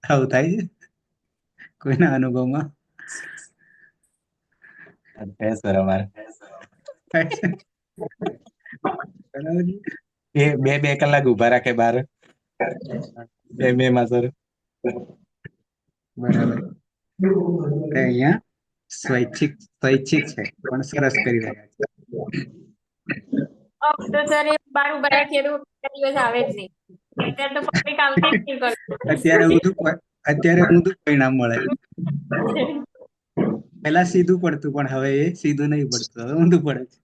આવું થાય છે કોઈના અનુભવમાં? બે કલાક ઉભા રાખે બાર માં સર. બરાબર, અહીંયા સ્વૈચ્છિક છે પણ સરસ કરી રહ્યા છે. તો સર એ બાર ઉભા રાખીએ તો દિવસ આવે જ નહીં. અત્યારે તો પબ્લિક આવતી જ નહીં કરે. અત્યારે ઊંધું પરિણામ મળે. પેલા સીધું પડતું પણ હવે એ સીધું નહીં પડતું, હવે ઊંધું પડે છે.